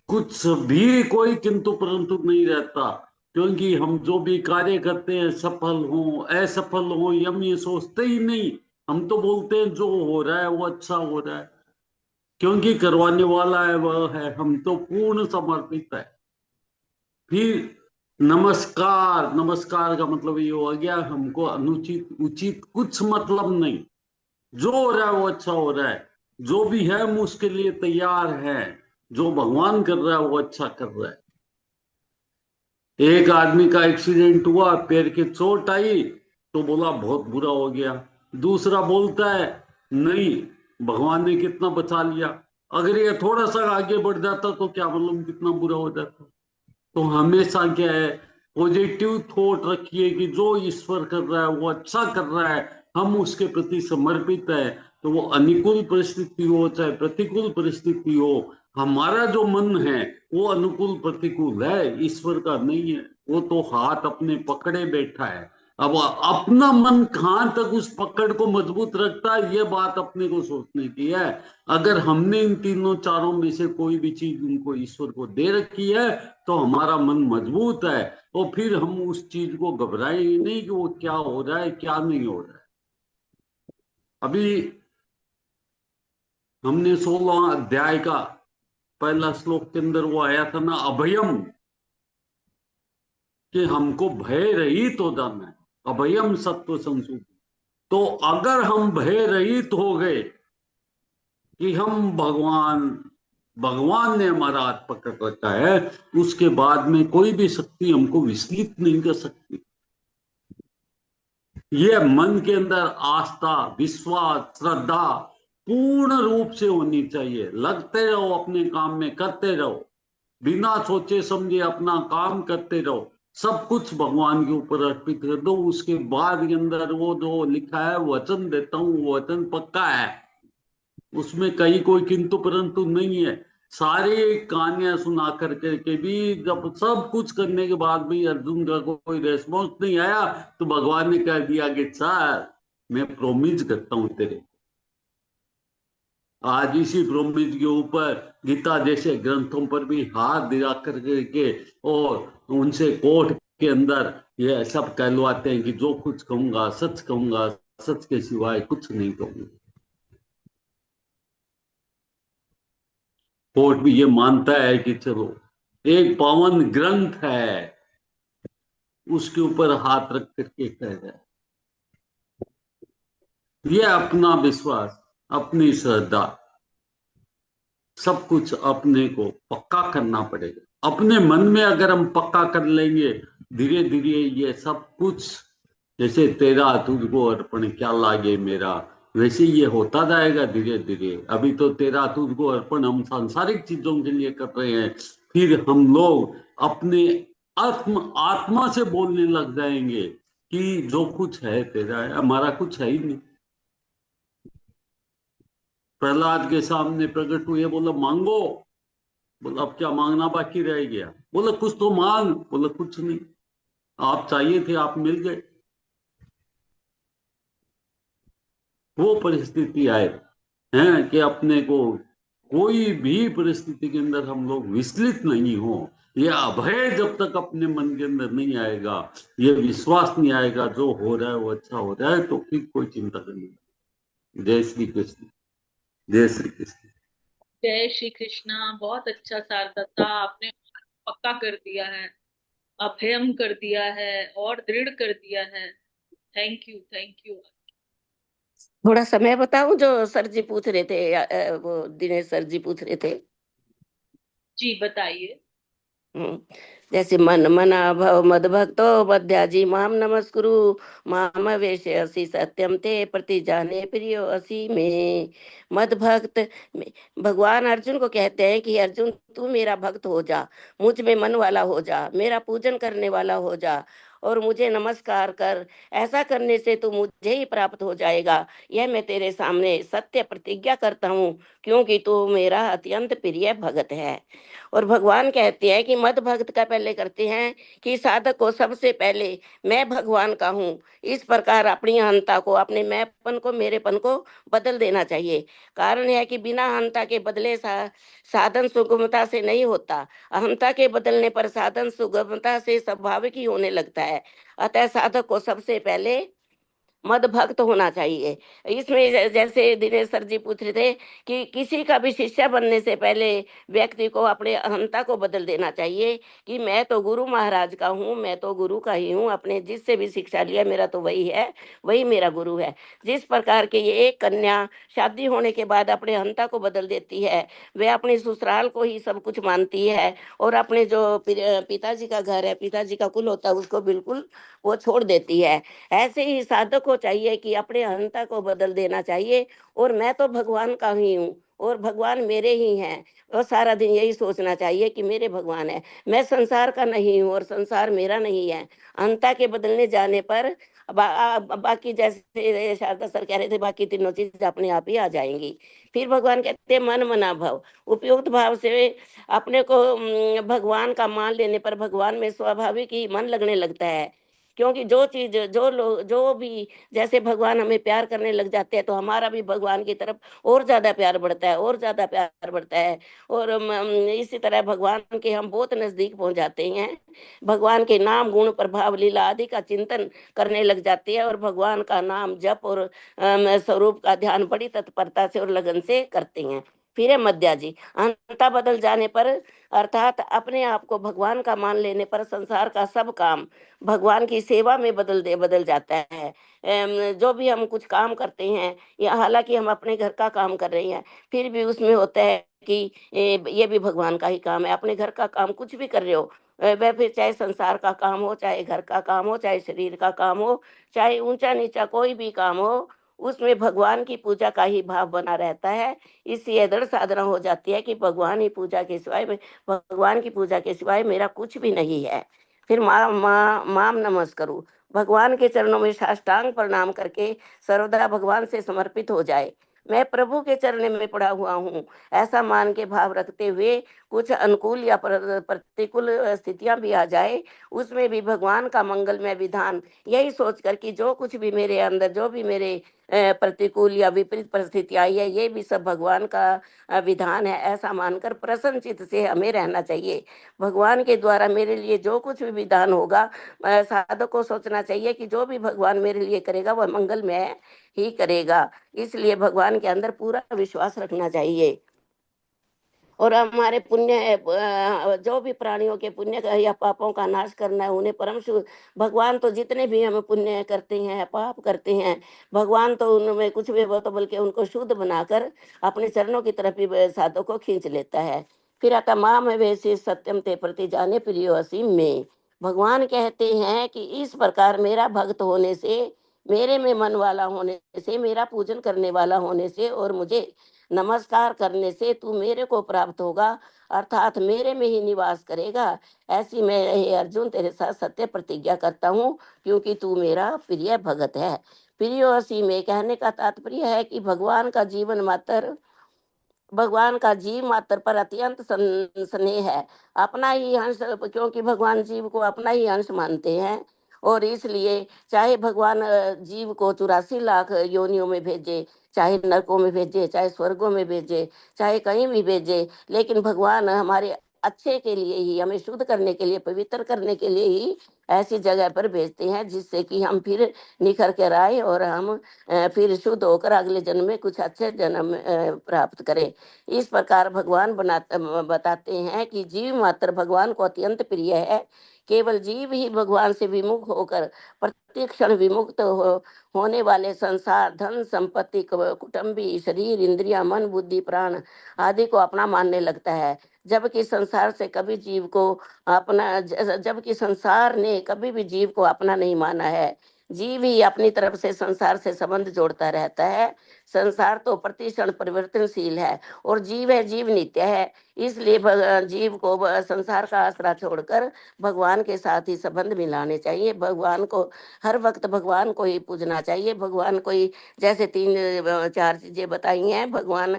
कुछ भी कोई किंतु परंतु नहीं रहता, क्योंकि हम जो भी कार्य करते हैं सफल हो असफल हो हम ये सोचते ही नहीं। हम तो बोलते हैं जो हो रहा है वो अच्छा हो रहा है, क्योंकि करवाने वाला है वह है। हम तो पूर्ण समर्पित है। फिर नमस्कार, नमस्कार का मतलब ये हो गया हमको अनुचित उचित कुछ मतलब नहीं, जो हो रहा है वो अच्छा हो रहा है, जो भी है हम उसके लिए तैयार हैं, जो भगवान कर रहा है वो अच्छा कर रहा है। एक आदमी का एक्सीडेंट हुआ, पैर की चोट आई तो बोला बहुत बुरा हो गया। दूसरा बोलता है नहीं, भगवान ने कितना बचा लिया। अगर ये थोड़ा सा आगे बढ़ जाता तो क्या मालूम कितना बुरा हो जाता। तो हमेशा क्या है, पॉजिटिव थॉट रखिए कि जो ईश्वर कर रहा है वो अच्छा कर रहा है, हम उसके प्रति समर्पित है। तो वो अनुकूल परिस्थिति हो चाहे प्रतिकूल परिस्थिति हो, हमारा जो मन है वो अनुकूल प्रतिकूल है, ईश्वर का नहीं है। वो तो हाथ अपने पकड़े बैठा है। अब अपना मन कहाँ तक उस पकड़ को मजबूत रखता है, ये बात अपने को सोचने की है। अगर हमने इन तीनों चारों में से कोई भी चीज उनको ईश्वर को दे रखी है तो हमारा मन मजबूत है, और फिर हम उस चीज को घबराए ही नहीं कि वो क्या हो रहा है क्या नहीं हो रहा है। अभी हमने 16 अध्याय का पहला श्लोक के अंदर वो आया था ना, अभयम, कि हमको भय रहित हो जाना है, अभयम सत्व संसूति। तो अगर हम भय रहित हो गए कि हम भगवान ने हमारा हाथ पकड़ रखा है, उसके बाद में कोई भी शक्ति हमको विचलित नहीं कर सकती। ये मन के अंदर आस्था, विश्वास, श्रद्धा पूर्ण रूप से होनी चाहिए। लगते रहो अपने काम में, करते रहो, बिना सोचे समझे अपना काम करते रहो, सब कुछ भगवान के ऊपर अर्पित कर दो। उसके बाद के अंदर वो जो लिखा है, वचन देता हूं, वो वचन पक्का है, उसमें कहीं कोई किंतु परंतु नहीं है। सारी कहानियां सुना करके के भी जब सब कुछ करने के बाद भी अर्जुन का कोई रेस्पॉन्स नहीं आया, तो भगवान ने कह दिया कि सर मैं प्रोमिस करता हूं तेरे। आज इसी प्रोमिस के ऊपर गीता जैसे ग्रंथों पर भी हाथ दिला करके और उनसे कोर्ट के अंदर ये सब कहलवाते हैं कि जो कुछ कहूंगा सच कहूंगा, सच के सिवाय कुछ नहीं कहूंगा। कोर्ट भी ये मानता है कि चलो एक पावन ग्रंथ है, उसके ऊपर हाथ रख करके कह रहा है। ये अपना विश्वास, अपनी श्रद्धा, सब कुछ अपने को पक्का करना पड़ेगा। अपने मन में अगर हम पक्का कर लेंगे, धीरे धीरे ये सब कुछ, जैसे तेरा तुझको अर्पण क्या लागे मेरा, वैसे ये होता जाएगा धीरे धीरे। अभी तो तेरा तुझको अर्पण हम सांसारिक चीजों के लिए कर रहे हैं, फिर हम लोग अपने आत्मा से बोलने लग जाएंगे कि जो कुछ है तेरा है, हमारा कुछ है ही नहीं। प्रहलाद के सामने प्रकट हुए, बोला मांगो। बोला अब क्या मांगना बाकी रह गया? बोला कुछ तो मांग। बोला कुछ नहीं, आप चाहिए थे आप मिल गए। वो परिस्थिति आए हैं कि अपने को कोई भी परिस्थिति के अंदर हम लोग विचलित नहीं हो। ये अभय जब तक अपने मन के अंदर नहीं आएगा, ये विश्वास नहीं आएगा जो हो रहा है वो अच्छा हो रहा है, तो फिर कोई चिंता करनी नहीं। जय श्री कृष्ण, जय श्री कृष्ण। जय श्री कृष्णा। बहुत अच्छा सारदत्ता, आपने पक्का कर दिया है, अभयम कर दिया है और दृढ़ कर दिया है। Thank you, thank you. थोड़ा समय बताऊं जो सर जी पूछ रहे थे, वो दिनेश सर जी पूछ रहे थे। जी बताइए। जैसे मन मना भव मद भक्तो मध्याजी माम नमस्कुरु माम वेशयसि सत्यम ते प्रति जाने प्रियो असी में। मद भक्त भगवान अर्जुन को कहते हैं कि अर्जुन तू मेरा भक्त हो जा, मुझ में मन वाला हो जा, मेरा पूजन करने वाला हो जा और मुझे नमस्कार कर। ऐसा करने से तू मुझे ही प्राप्त हो जाएगा, यह मैं तेरे सामने सत्य प्रतिज्ञा करता हूँ, क्योंकि तू मेरा अत्यंत प्रिय भक्त है। और भगवान कहते हैं कि मद भक्त का पहले करते हैं कि साधक को सबसे पहले मैं भगवान का हूँ, इस प्रकार अपनी अहंता को, अपने मैंपन को, मेरेपन को बदल देना चाहिए। कारण है कि बिना अहंता के बदले साधन सुगमता से नहीं होता, अहंता के बदलने पर साधन सुगमता से स्वाभाविक ही होने लगता है। अतः साधक को सबसे पहले मद भक्त होना चाहिए। इसमें जैसे दिनेश सर जी पूछ रहे थे कि किसी का भी शिष्य बनने से पहले व्यक्ति को अपने अहंता को बदल देना चाहिए कि मैं तो गुरु महाराज का हूँ, मैं तो गुरु का ही हूँ, अपने जिससे भी शिक्षा लिया मेरा तो वही है, वही मेरा गुरु है। जिस प्रकार के ये एक कन्या शादी होने के बाद अपने अहंता को बदल देती है, वह अपने ससुराल को ही सब कुछ मानती है और अपने जो पिताजी का घर है, पिताजी का कुल होता है, उसको बिल्कुल वो छोड़ देती है। ऐसे ही साधक को चाहिए कि अपने अहंता को बदल देना चाहिए, और मैं तो भगवान का ही हूँ और भगवान मेरे ही हैं, और सारा दिन यही सोचना चाहिए कि मेरे भगवान है, मैं संसार का नहीं हूँ और संसार मेरा नहीं है। अहंता के बदलने जाने पर बाकी जैसे शारदा सर कह रहे थे, बाकी तीनों चीज अपने आप ही आ जाएंगी। फिर भगवान कहते हैं मन मना भव। उपयुक्त भाव से अपने को भगवान का मान लेने पर भगवान में स्वाभाविक ही मन लगने लगता है। क्योंकि जो चीज जो लोग जो भी जैसे भगवान हमें प्यार करने लग जाते हैं, तो हमारा भी भगवान की तरफ और ज्यादा प्यार बढ़ता है, और ज्यादा प्यार बढ़ता है। और इसी तरह भगवान के हम बहुत नजदीक पहुंच जाते हैं। भगवान के नाम गुण प्रभाव लीला आदि का चिंतन करने लग जाते हैं, और भगवान का नाम जप और स्वरूप का ध्यान बड़ी तत्परता से और लगन से करते हैं। फिर है मध्या जी। अंता बदल जाने पर अर्थात अपने आप को भगवान का मान लेने पर संसार का सब काम भगवान की सेवा में बदल जाता है। जो भी हम कुछ काम करते हैं, या हालांकि हम अपने घर का काम कर रहे हैं, फिर भी उसमें होता है कि ये भी भगवान का ही काम है। अपने घर का काम कुछ भी कर रहे हो, वह फिर चाहे संसार का काम हो, चाहे घर का काम हो, चाहे शरीर का काम हो, चाहे ऊंचा नीचा कोई भी काम हो, उसमें भगवान की पूजा का ही भाव बना रहता है। इससे यह दृढ़ साधना हो जाती है कि भगवान ही पूजा के सिवाय भगवान की पूजा के सिवाय मेरा कुछ भी नहीं है। फिर माम नमस्करू। भगवान के चरणों में साष्टांग प्रणाम करके सर्वदा भगवान से समर्पित हो जाए। मैं प्रभु के चरण में पड़ा हुआ हूँ, ऐसा मान के भाव रखते हुए कुछ अनुकूल या प्रतिकूल स्थितियां भी आ जाए, उसमें भी भगवान का मंगलमय विधान यही सोचकर कि जो कुछ भी मेरे अंदर, जो भी मेरे प्रतिकूल या विपरीत परिस्थिति आई है, ये भी सब भगवान का विधान है, ऐसा मानकर प्रसन्न चित्त से हमें रहना चाहिए। भगवान के द्वारा मेरे लिए जो कुछ भी विधान होगा, साधक को सोचना चाहिए कि जो भी भगवान मेरे लिए करेगा वह मंगलमय ही करेगा। इसलिए भगवान के अंदर पूरा विश्वास रखना चाहिए। और हमारे पुण्य जो भी प्राणियों के पुण्य का या पापों का नाश करना है, उन्हें परम शुभ भगवान तो जितने भी हम पुण्य करते हैं, पाप करते हैं, भगवान तो उनमें कुछ भी वो तो बल्कि उनको शुद्ध बनाकर अपने चरणों की तरफ ही साधु को खींच लेता है। फिर आता माम वैसे सत्यम ते प्रति जाने प्रियो असीम में। भगवान कहते हैं कि इस प्रकार मेरा भक्त होने से, मेरे में मन वाला होने से, मेरा पूजन करने वाला होने से और मुझे नमस्कार करने से तू मेरे को प्राप्त होगा, अर्थात मेरे में ही निवास करेगा। ऐसी मैं हे अर्जुन तेरे साथ सत्य प्रतिज्ञा करता हूँ, क्योंकि तू मेरा प्रिय भगत है। प्रियोसी में कहने का तात्पर्य है कि भगवान का जीव मात्र पर अत्यंत स्नेह है, अपना ही अंश, क्योंकि भगवान जीव को अपना ही अंश मानते हैं। और इसलिए चाहे भगवान जीव को 84 लाख योनियों में भेजे, चाहे नरकों में भेजे, चाहे स्वर्गों में भेजे, चाहे कहीं भी भेजे, लेकिन भगवान हमारे अच्छे के लिए ही, हमें शुद्ध करने के लिए, पवित्र करने के लिए ही ऐसी जगह पर भेजते हैं, जिससे कि हम फिर निखर कर आए और हम फिर शुद्ध होकर अगले जन्म में कुछ अच्छे जन्म प्राप्त करें। इस प्रकार भगवान बताते हैं कि जीव मात्र भगवान को अत्यंत प्रिय है। केवल जीव ही भगवान से विमुख होकर प्रतिक्षण विमुक्त होने वाले संसार, धन संपत्ति, कुटुंबी, शरीर, इंद्रिया, मन, बुद्धि, प्राण आदि को अपना मानने लगता है। जबकि संसार ने कभी भी जीव को अपना नहीं माना है। जीव ही अपनी तरफ से संसार से संबंध जोड़ता रहता है। संसार तो प्रतिक्षण परिवर्तनशील है और जीव नित्य है। इसलिए जीव को संसार का आसरा छोड़कर भगवान के साथ ही संबंध मिलाने चाहिए। भगवान को हर वक्त भगवान को ही पूजना चाहिए। भगवान को ही, जैसे 3-4 चीजें बताई हैं, भगवान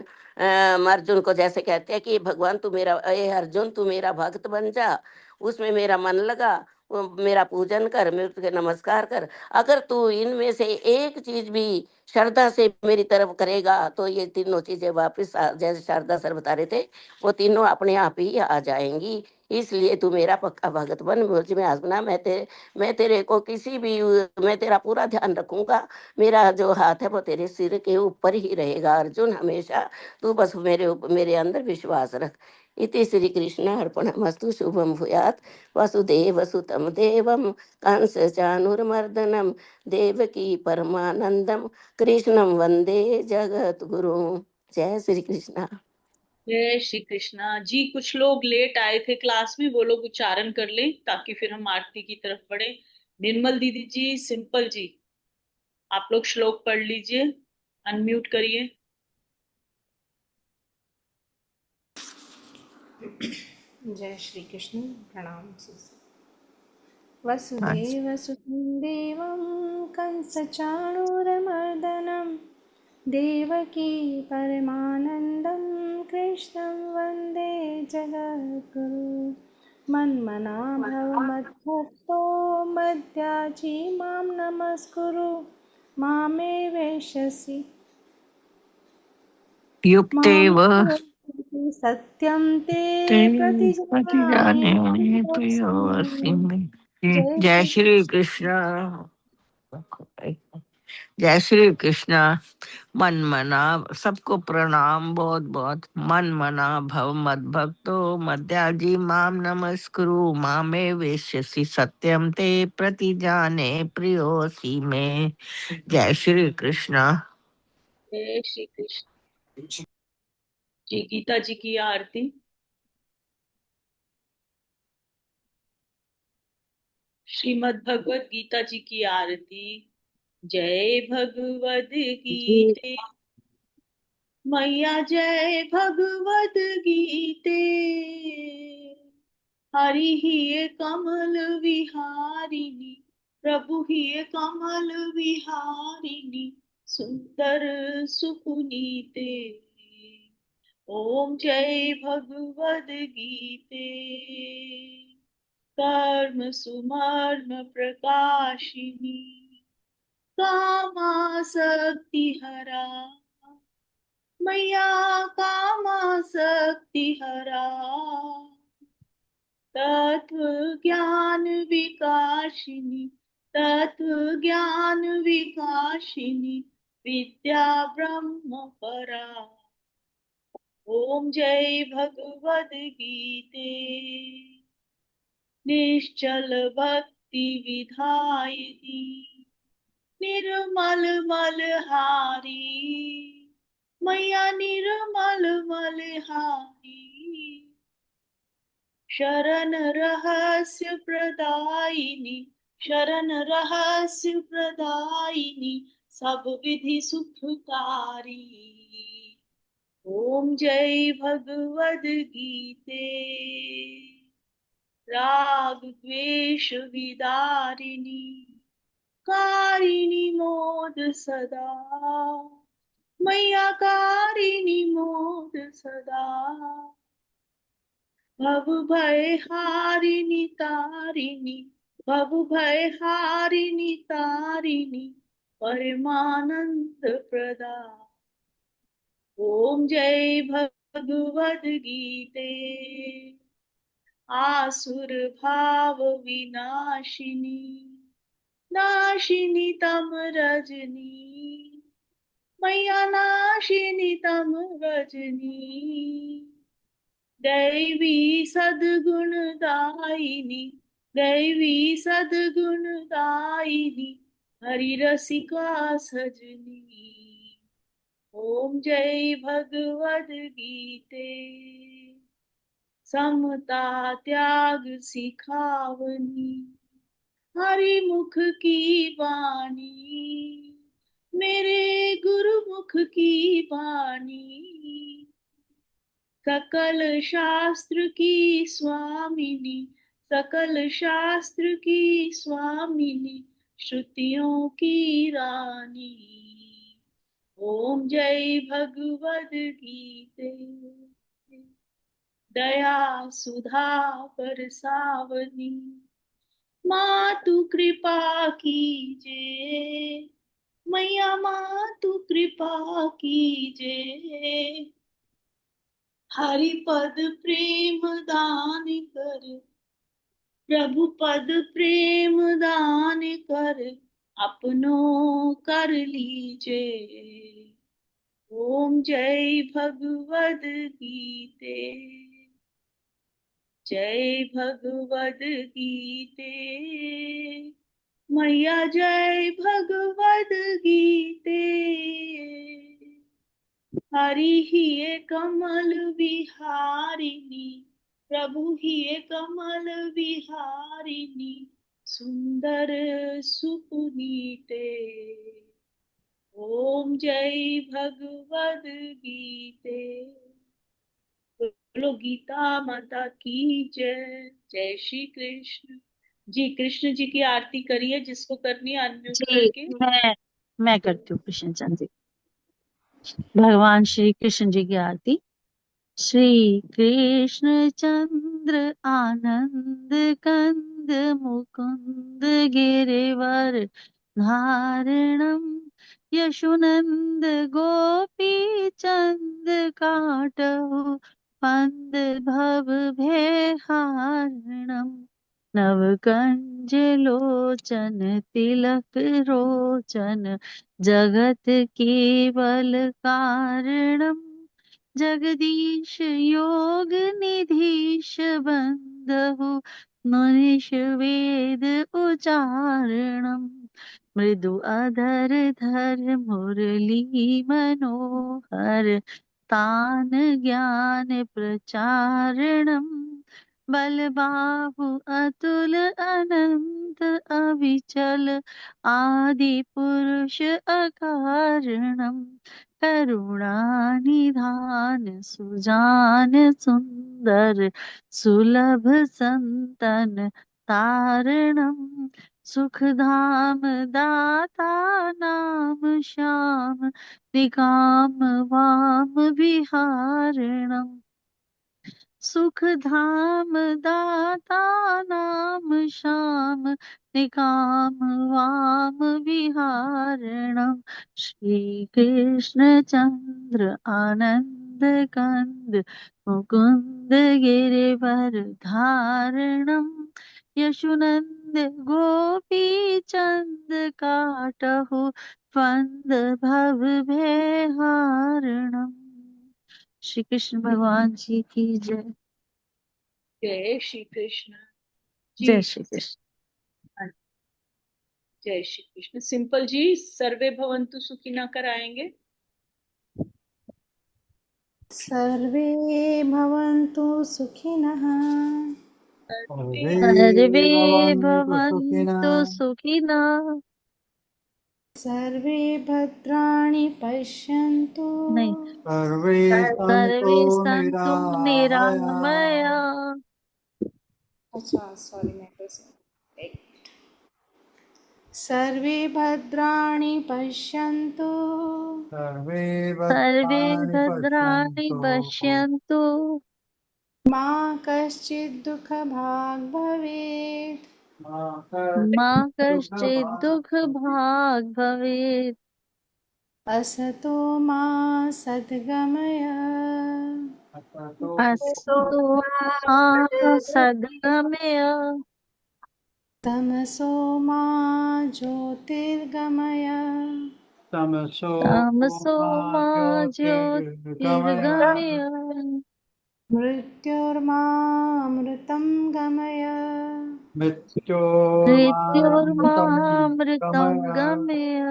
अर्जुन को जैसे कहते हैं कि भगवान तू मेरा, अर्जुन तू मेरा भक्त बन जा, उसमें मेरा मन लगा, मेरा पूजन कर, मेरे तुझे नमस्कार कर। अगर तू इनमें से एक चीज भी श्रद्धा से मेरी तरफ करेगा तो ये तीनों चीजें वापस जैसे शारदा सर बता रहे थे, वो तीनों अपने आप ही आ जाएंगी। इसलिए तू मेरा पक्का भगत बन, मुझ में आसना, मैं तेरे को मैं तेरा पूरा ध्यान रखूंगा। मेरा जो हाथ है वो तेरे सिर के ऊपर ही रहेगा अर्जुन, हमेशा तू बस मेरे अंदर विश्वास रख। इति श्री कृष्ण अर्पणमस्तु। शुभम भूयात्। वसुदेव सुतम देवम कंस चाणूरमर्दनम देवकी परमानंदम कृष्णम वंदे जगत गुरु। जय श्री कृष्ण। जय श्री कृष्णा जी। कुछ लोग लेट आए थे क्लास में, वो लोग उच्चारण कर लें ताकि फिर हम आरती की तरफ बढ़े। निर्मल दीदी जी, सिंपल जी, आप लोग श्लोक पढ़ लीजिए, अनम्यूट करिए। जय श्री कृष्ण। प्रणाम जी। वसुदेवसुतं देवं कंसचाणूरमर्दनं देवकी परमानन्दं कृष्णं वन्दे जगद्गुरुं। मन्मना भव मद्भक्तो मद्याजी मां नमस्कुरु मामे वैश्यसि युक्तेव मामे सत्यं ते ते प्रतिजाने प्रतिजाने प्रियोऽसि प्रियोऽस्मि। मे। जय जय श्री श्री कृष्ण। जय श्री कृष्ण। मन मना सबको प्रणाम, बहुत बहुत। मन मना भव मद भक्तो मद्याजी माम नमस्कुरु मामे वेश्यसि सत्यम ते प्रतिजाने प्रियोऽसि मे। जय श्री कृष्ण। जय श्री कृष्ण जी। गीता जी की आरती। श्रीमद् भगवत गीता जी की आरती। जय भगवद गीते मैया, जय भगवद गीते। हरि ही कमल विहारिणी, प्रभु ही कमल विहारिणी, सुंदर सुपुनीते। ओम जय भगवद गीते। कर्म सुमर्म प्रकाशिनी, कामासक्ति हरा, मैया कामासक्ति हरा। तत्व ज्ञान विकासिनी, तत्व ज्ञान विकासिनी, विद्या ब्रह्म परा। ओम जय भगवद गीते। निश्चल भक्ति विधायिनी, निर्मल मलहारी, मैया निर्मल मलहारी। शरण रहस्य प्रदायिनी, शरण रहस्य प्रदायिनी, सब विधि सुखकारी। ओम जय भगवद गीते। राग द्वेष विदारिणी, कारिणी मोद सदा, मैया कारिणी मोद सदा। भव भय हारिणी तारिणी, भव भय हारिणी तारिणी, परमानंद प्रदा। ओम जय भगवद गीते। आसुर भाव विनाशिनी, नाशिनी तम रजनी, मैया नाशिनी तम रजनी। दैवी सद्गुण दायिनी, दैवी सद्गुण दायिनी, हरि रसिका सजनी। ओम जय भगवद गीते। समता त्याग सिखावनी, हरि मुख की वाणी, मेरे गुरुमुख की वाणी। सकल शास्त्र की स्वामिनी, सकल शास्त्र की स्वामिनी, श्रुतियों की रानी। ओम जय भगवद गीते। दया सुधा बरसावनी, मातु कृपा कीजे, मैया मातु कृपा कीजे। हरि पद प्रेम दान कर, प्रभु पद प्रेम दान कर, अपनो कर लीजे। ओम जय भगवद गीते। जय भगवद गीते मैया, जय भगवद गीते। हरि ही कमल विहारिणी, प्रभु ही कमल विहारिणी, सुंदर सुपुनीते। ओम जय भगवद गीते। बोलो गीता माता की जय। जय श्री कृष्ण। जी कृष्ण जी की आरती करिए, जिसको करनी है अनम्यूट जी करके। मैं करती हूँ कृष्ण चंद्र जी। भगवान श्री कृष्ण जी की आरती। श्री कृष्ण चंद्र आनंद कंद मुकुंद गिरिवर धारणम यशुनंद गोपी चंद काटहु पंद भव भेहारणम नव कंज लोचन तिलक रोचन जगत केवल कारणम जगदीश योग निधीश बंधु मनीष वेद उचारणम मृदु अधर धर मुरली मनोहर तान ज्ञान प्रचारणम बल बाहु अतुल अनंत अविचल आदि पुरुष अकारणम करुणानिधान सुजान सुंदर सुलभ संतन तारणम सुखधाम दाता नाम श्याम निकाम वाम विहारणम सुख धाम दाता नाम श्याम निकाम वाम विहारणम श्री कृष्ण चंद्र आनंद कंद मुकुंद गिरिवर धारणम यशुनंद गोपी चंद काटहु फंद भव भेहारणम। श्री कृष्ण भगवान जी की जय। जय श्री कृष्ण। जय जी श्री कृष्ण। जय श्री कृष्ण। सिंपल जी सर्वे भवन्तु सुखिनः कराएंगे। सर्वे भवन्तु सुखिनः। सर्वे सर्वे सर्वे भवन्तु सुखिनः। भवन्तु सुखिनः। सर्वे भद्राणि पश्यन्तु। नहीं, सर्वे सन्तु सर्वे सन्तु निरामया। निरामया। अच्छा सॉरी, मैं कैसे सर्वे भद्राणि पश्यन्तु सर्वे सर्वे भद्राणि भद्राणि पश्यन्तु पश्यन्तु मा कश्चित् दुःखभाग् भवेत्। मा मा कश्चित् कश्चित् दुःखभाग् दुःखभाग् भवेत्। असतो मा सद्गमय। असतो अस्तु मा सद्गमय। तमसो मा ज्योतिर्गमय। तमसो तमसो मा मा ज्योतिर्गमय। ज्योतिर्गमय। मृत्योर्मामृतं गमय। मृत्योर्मामृतं मृत्योर्मामृतं गमय। गमय।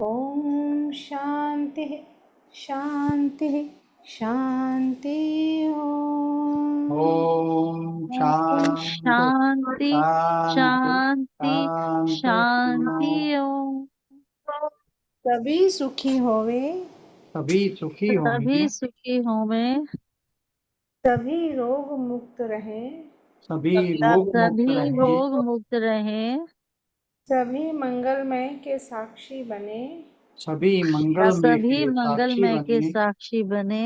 ॐ शान्तिः शान्तिः शान्ति। ॐ ओम शान्ति शांति शान्ति शांति शान्ति। शांति ओम। सभी सुखी होवे। सभी सुखी सभी होंगे। सुखी होवे। सभी रोग मुक्त रहे। सभी रोग मुक्त सभी रहे। रोग मुक्त रहे। सभी मंगलमय के साक्षी बने। सभी मंगलमय सभी के साक्षी मंगलमय के बने। साक्षी बने।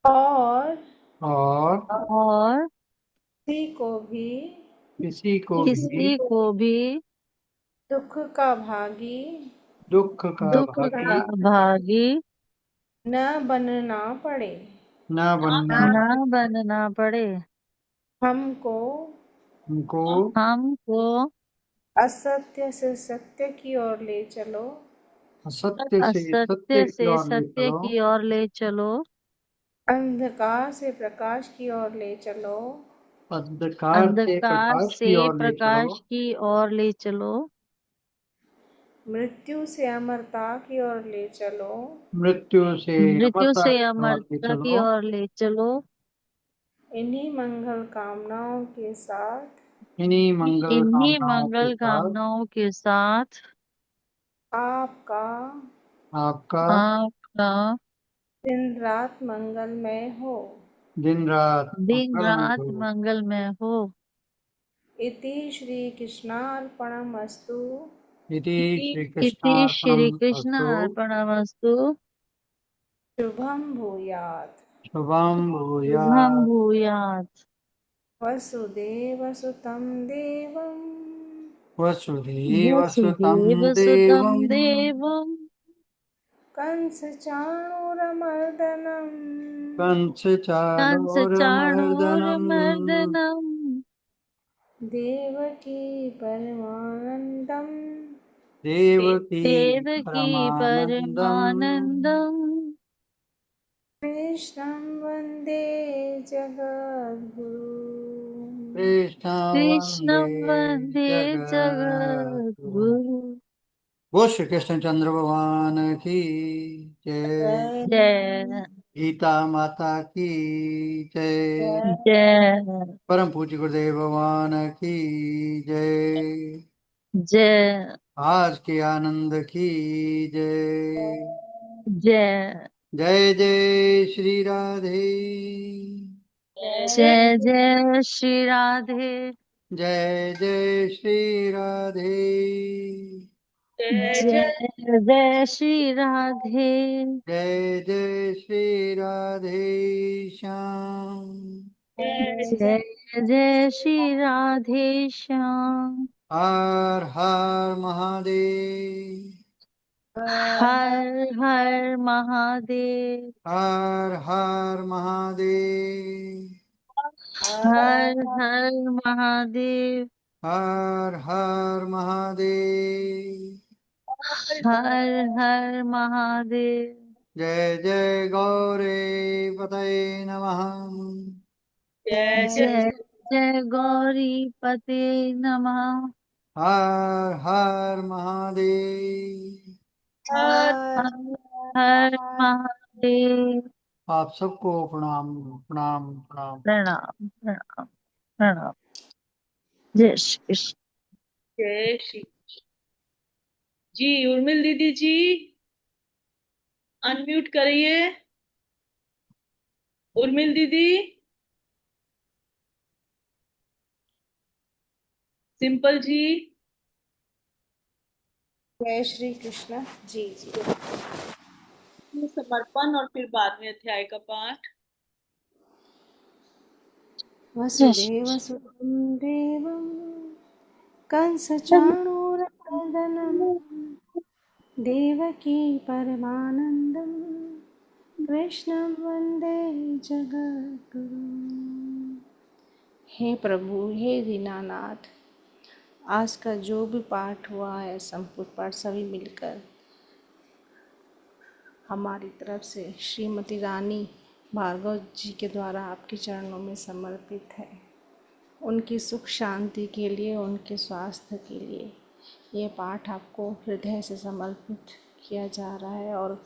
और और और किसी को भी किसी को भी किसी को भी दुख का भागी दुख का दुख का भागी भागी न बनना पड़े। न बनना न पड़े। बनना पड़े। हमको हमको हमको असत्य से सत्य की ओर ले चलो। असत्य से सत्य असत्य की से ओर ले सत्य चलो। की ओर ले चलो। अंधकार से प्रकाश की ओर ले चलो। अंधकार से अंधकार प्रकाश की से ओर ले चलो। प्रकाश की ओर ले चलो। मृत्यु से अमरता की ओर ले चलो। मृत्यु से मृत्यु अमरता से की ओर ले अमरता की चलो। ओर ले चलो। इन्हीं मंगल कामनाओं के साथ इन्हीं मंगल इन्हीं कामनाओं के मंगल साथ कामनाओं के साथ आपका आपका आपका दिन रात मंगलमय हो। दिन रात दिन मंगलमय रात हो। मंगलमय हो। इति श्री कृष्णार्पणमस्तु। इति श्री इति श्री कृष्णार्पणम् कृष्ण अस्तु। अर्पणमस्तु। शुभम भूयात्। शुभम शुभं भूयात्। भूयात्। वसुदेवसुतं देवं वसुदेवसुतं वसुदेवसुतं देवम् देवं कंसचाणूरमर्दनम् कंसचाणूरमर्दनम् कंसचाणूरमर्दनम् देवकी परमानन्दम् देवकी देवकी परमानन्दम् परमानन्दम् कृष्णं वन्दे जगद्गुरु। कृष्णं वन्दे कृष्णं वन्दे जगद्गुरुम्। जगद्गुरु। बोल श्री कृष्ण चंद्र भगवान की जय। जय जय गीता माता की जय। जय परम पूज्य गुरुदेव भगवान की जय। जय आज के आनंद की जय। जय जय जय श्री राधे। जय जय जय श्री राधे। जय जय श्री राधे। जय जय जय जय श्री राधे। जय जय श्री राधे श्याम। जय जय जय श्री राधे श्याम। हर हर महादेव। हर हर महादेव। हर हर महादेव। हर हर महादेव। हर हर महादेव। हर हर महादेव। जय जय गौरे पतये नमः। जय जय जय जय गौरी पते नमः। हर हर महादेव। हर हर हर महादेव। आप सबको प्रणाम प्रणाम प्रणाम। प्रणाम प्रणाम प्रणाम। जय श्री कृष्ण। जय श्री जी। उर्मिल दीदी जी अनम्यूट करिए। उर्मिल दीदी। सिंपल जी। जय श्री कृष्ण। जी जी। समर्पण और फिर बाद में अध्याय का पाठ। जय श्री वसुदेवसुतं देवं कंसचाणूरमर्दनं देवकी परमानन्दं कृष्णं वन्दे जगद्गुरुम्। हे प्रभु, हे दीनानाथ, आज का जो भी पाठ हुआ है संपूर्ण पाठ सभी मिलकर हमारी तरफ से श्रीमती रानी भार्गव जी के द्वारा आपके चरणों में समर्पित है। उनकी सुख शांति के लिए, उनके स्वास्थ्य के लिए ये पाठ आपको हृदय से समर्पित किया जा रहा है और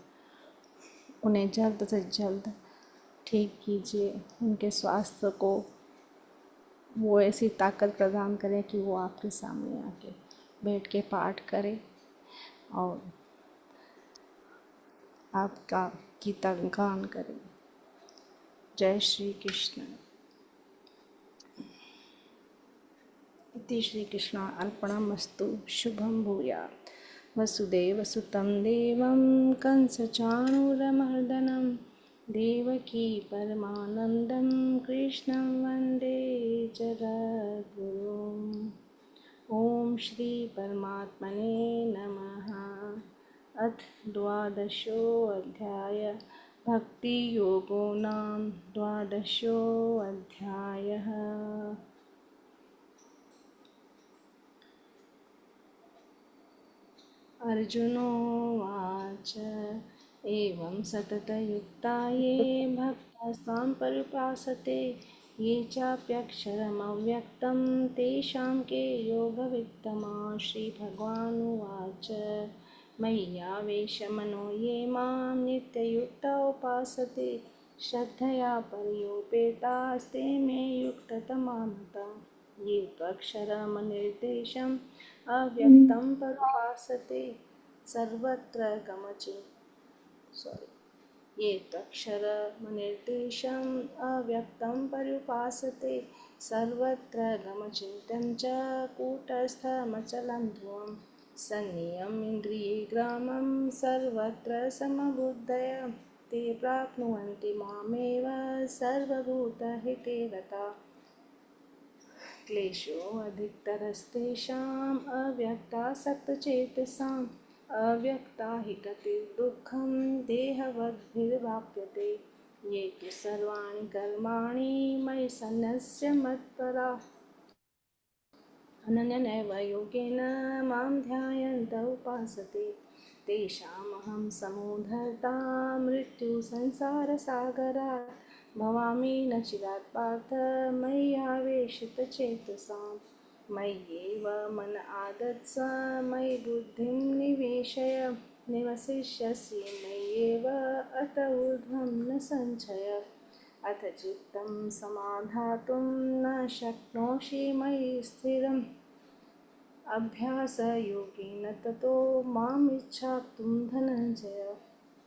उन्हें जल्द से जल्द ठीक कीजिए। उनके स्वास्थ्य को वो ऐसी ताकत प्रदान करें कि वो आपके सामने आके बैठ के पाठ करें और आपका गीता गान करें। जय श्री कृष्ण। इति श्री कृष्ण अर्पणमस्तु। शुभम भूयात्। वसुदेवसुतं देवं कंसचाणूरमर्दनं देवकी परमानन्दं कृष्णं वन्दे जगद्गुरुम्। ॐ श्री परमात्मने नमः। अथ द्वादशोऽध्याय भक्तियोगो नाम द्वादशोऽध्यायः। अर्जुनोवाच एवं सततयुक्ता ये भक्तास्त्वां पर्युपासते ये चाप्यक्षरमव्यक्तं तेषां के योगवित्तमाः। श्रीभगवानुवाच मय्यावेशमनो ये मां नित्ययुक्ता उपासते श्रद्धया पर्योपेतास्ते मे युक्ततमा मतम्। ये त्वक्षरमनिर्देशम् अव्यक्तं परुपासते सर्वत्र ये त्वक्षरमनिर्देशम् अव्यक्तं पर्युपासते सर्वत्र गमचिन्त्यं च कूटस्थमचलं ध्रुवं सन्नियम् इन्द्रिये ग्रामं सर्वत्र समबुद्धय ते प्राप्नुवन्ति मामेव सर्वभूतहिते रताः क्लेशोऽधिकतरस्तेषाम् अव्यक्तासक्तचेतसाम् अव्यक्ता हि गतिर्दुःखं देहवद्भिर्वाप्यते ये तु सर्वाणि कर्माणि मयि सन्न्यस्य मत्पराः अनन्येनैव योगेन मां ध्यायन्त उपासते तेषामहं समुद्धर्ता मृत्युसंसारसागरात् भवामि न चिरात् पार्थ मय्यावेशितचेतसां मय्येव मन आदत्स मयि बुद्धिं निवेशय निवसिष्यसि मय्येव अत ऊर्ध्वं न संशय अथ चित्तं समाधातुं न शक्नोषि मयि स्थिरम् अभ्यासयोगेन ततो माम् इच्छाप्तुं धनञ्जय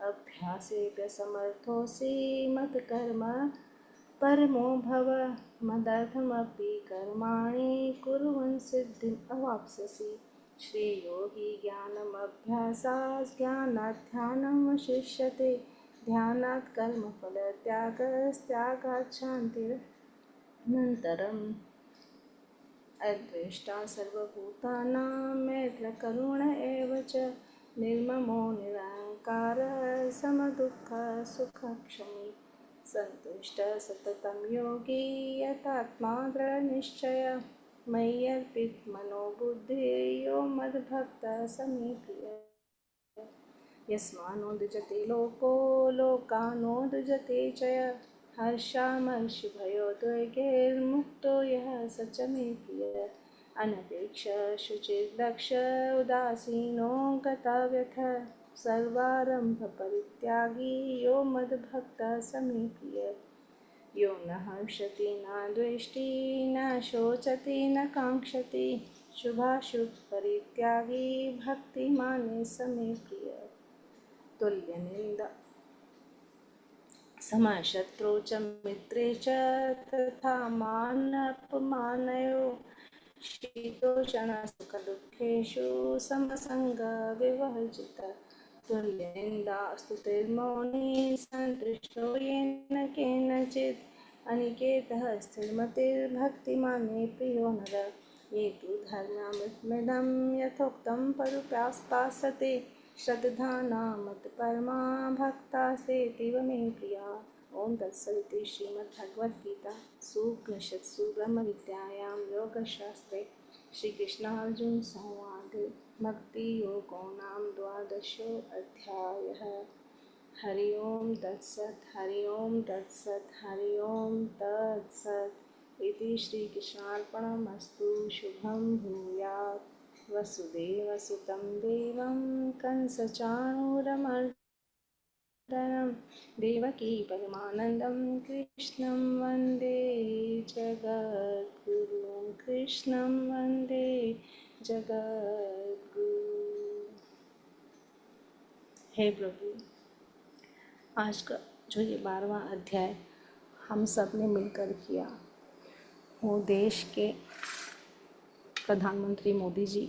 अभ्यासेऽप्यसमर्थोऽसि मत्कर्म परमो भव मदर्थमपि कर्माणि कुर्वन् सिद्धिम् अवाप्स्यसि श्रेयो हि ज्ञानमभ्यासात् ज्ञानात् ध्यानं वशिष्यते ध्यानात् कर्मफलत्यागस्त्यागात् शान्तिरनन्तरम् अद्वेष्टा सर्वभूतानां मैत्रकरुण एव च निर्ममो निरहङ्कारः समदुःखसुखक्षमी सन्तुष्टः सततं योगी यतात्मा दृढनिश्चयः मय्यर्पितमनो बुद्धिः यो मद्भक्तः स मे प्रियः यस्मान्नो द्विजते लोको लोकानो द्विजते च यः हर्षामर्षभयोद्वेगैर्मुक्तो यः स च मे प्रियः अनपेक्ष शुचिर्दक्ष उदासीनो गतव्यथः सर्वारम्भपरित्यागी यो मद्भक्तः स मे प्रियः यो न हर्षति न द्वेष्टि न शोचति न काङ्क्षति शुभाशुभपरित्यागी भक्तिमाने स मे प्रियः तुल्यनिन्दा समशत्रौ च मित्रे च तथा मानापमानयोः शीतोष्णसुखदुःखेषु समसङ्गविवर्जितः तुल्यनिन्दास्तुतिर्मौनी सन्तुष्टो येन केनचित् अनिकेतः स्थिरमतिर्भक्तिमान् मे प्रियो नरः ये तु धर्म्यमृतमिदं यथोक्तं परुपासते श्रद्धाना मत्परमा भक्तास्तेऽतीव मे प्रिया ओम तत्सदिति श्रीमद्भगवद्गीता सुपनिषत्सु ब्रह्मविद्यायां योगशास्त्रे श्रीकृष्णार्जुन संवादे भक्तियोगो नाम द्वादशोऽध्यायः हरि ओम तत्सत् हरि ओम तत्सत् हरि ओम तत्सत् इति श्रीकृष्णार्पणमस्तु शुभं भूयात् वसुदेवसुतं देवं कंसचाणूरमर्दनं देवकी परमानन्दं कृष्णं वन्दे जगद्गुरुं कृष्णं वन्दे जगद्गुरु। हे प्रभु, आज का जो ये 12वां अध्याय हम सब ने मिलकर किया वो देश के प्रधानमंत्री मोदी जी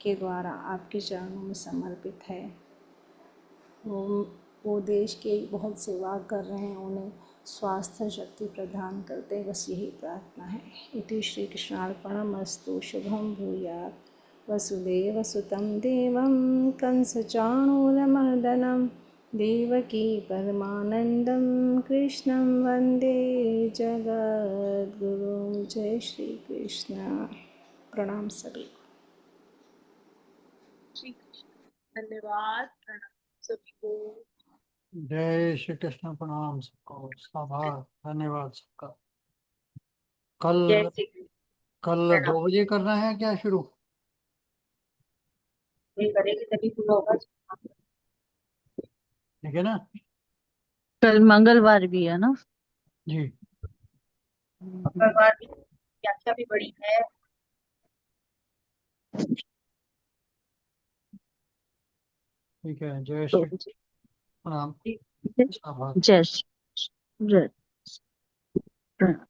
के द्वारा आपके चरणों में समर्पित है। वो देश के बहुत सेवा कर रहे हैं, उन्हें स्वास्थ्य शक्ति प्रदान करते, बस यही प्रार्थना है। इति श्री कृष्णार्पणमस्तु शुभं भूयात्। वसुदेवसुतं देवं कंसचाणूरमर्दनं देवकी परमानन्दं कृष्णं वन्दे जगद्गुरुं। जय श्री कृष्ण। प्रणाम सभी को। श्री कृष्ण। धन्यवाद। प्रणाम सभी को। जय श्री कृष्ण। प्रणाम सबको, आभार, धन्यवाद सबका। कल जय श्री कृष्ण। कल 2 बजे करना है क्या शुरू? ये करेंगे तभी पूरा होगा। ठीक है ना कल मंगलवार भी है ना जी? मंगलवार की व्याख्या भी बड़ी है। ठीक है, जय तो श्री प्रणाम। जय आभार। जय श्री प्रणाम।